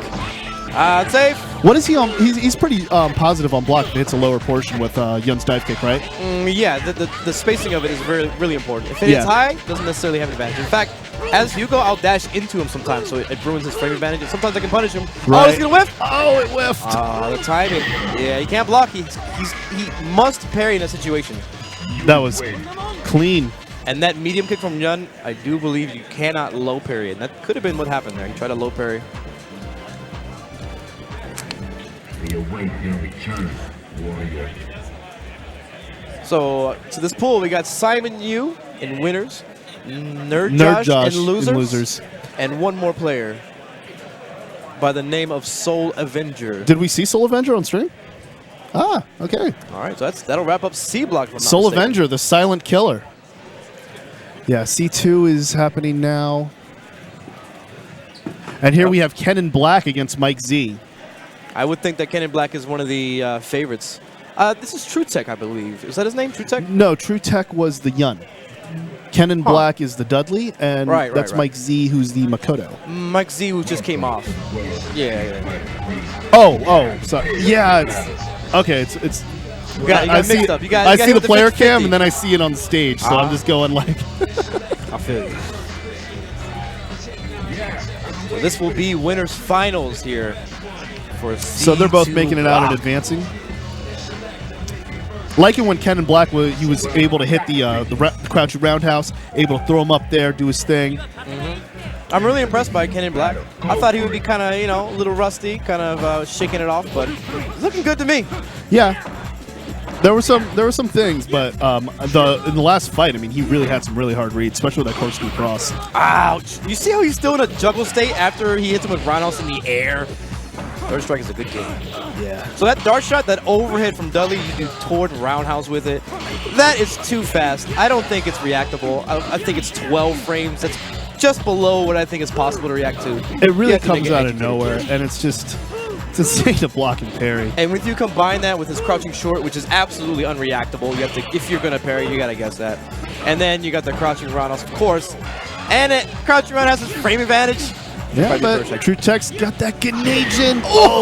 Safe. What is he on? He's pretty positive on block if it hits a lower portion with Yun's dive kick, right? Yeah, the spacing of it is really important. If it hits high, doesn't necessarily have an advantage. In fact, as Hugo, I'll dash into him sometimes, so it ruins his frame advantage. And sometimes I can punish him. Right. Oh, he's gonna whiff! Oh, it whiffed! The timing. Yeah, he can't block. He must parry in a situation. That was clean. And that medium kick from Yun, I do believe you cannot low parry, and that could have been what happened there. He tried to low parry. We await your return, warrior. So to this pool, we got Simon Yu in winners, Nerd Josh in losers, and one more player by the name of Soul Avenger. Did we see Soul Avenger on stream? Ah, okay. All right, so that'll wrap up C block. Soul Avenger, the silent killer. Yeah, C2 is happening now. And here we have Kenon Black against Mike Z. I would think that Kenon Black is one of the favorites. This is True Tech, I believe. Is that his name, True Tech? No, True Tech was the Yun. Kenon Black is the Dudley, and that's Mike Z, who's the Makoto. Mike Z, who just came off. Yeah. Oh, sorry. Yeah, it's okay. It's. You got mixed up. I see the player cam, and then I see it on the stage, so I'm just going like. I feel you. So this will be winners finals here for C2 So they're both making it out and advancing. Like it when Kenon Black he was able to hit the crouching roundhouse, able to throw him up there, do his thing. I'm really impressed by Kenon Black. I thought he would be kind of, a little rusty, kind of shaking it off, but it's looking good to me. Yeah, there were some things, but in the last fight, I mean, he really had some really hard reads, especially with that corkscrew cross. Ouch! You see how he's still in a juggle state after he hits him with roundhouse in the air? Third strike is a good game. Yeah. So that dart shot, that overhead from Dudley, you do toward roundhouse with it. That is too fast. I don't think it's reactable. I think it's 12 frames. That's just below what I think is possible to react to. It You really have to make comes it out of educated. nowhere, and it's just it's insane to block and parry. And with you combine that with his crouching short, which is absolutely unreactable, you have to, if you're gonna parry, you gotta guess that. And then you got the crouching roundhouse, of course. And crouching roundhouse is frame advantage. Yeah, Might be but first, like- True Tech's got that Canadian. Oh!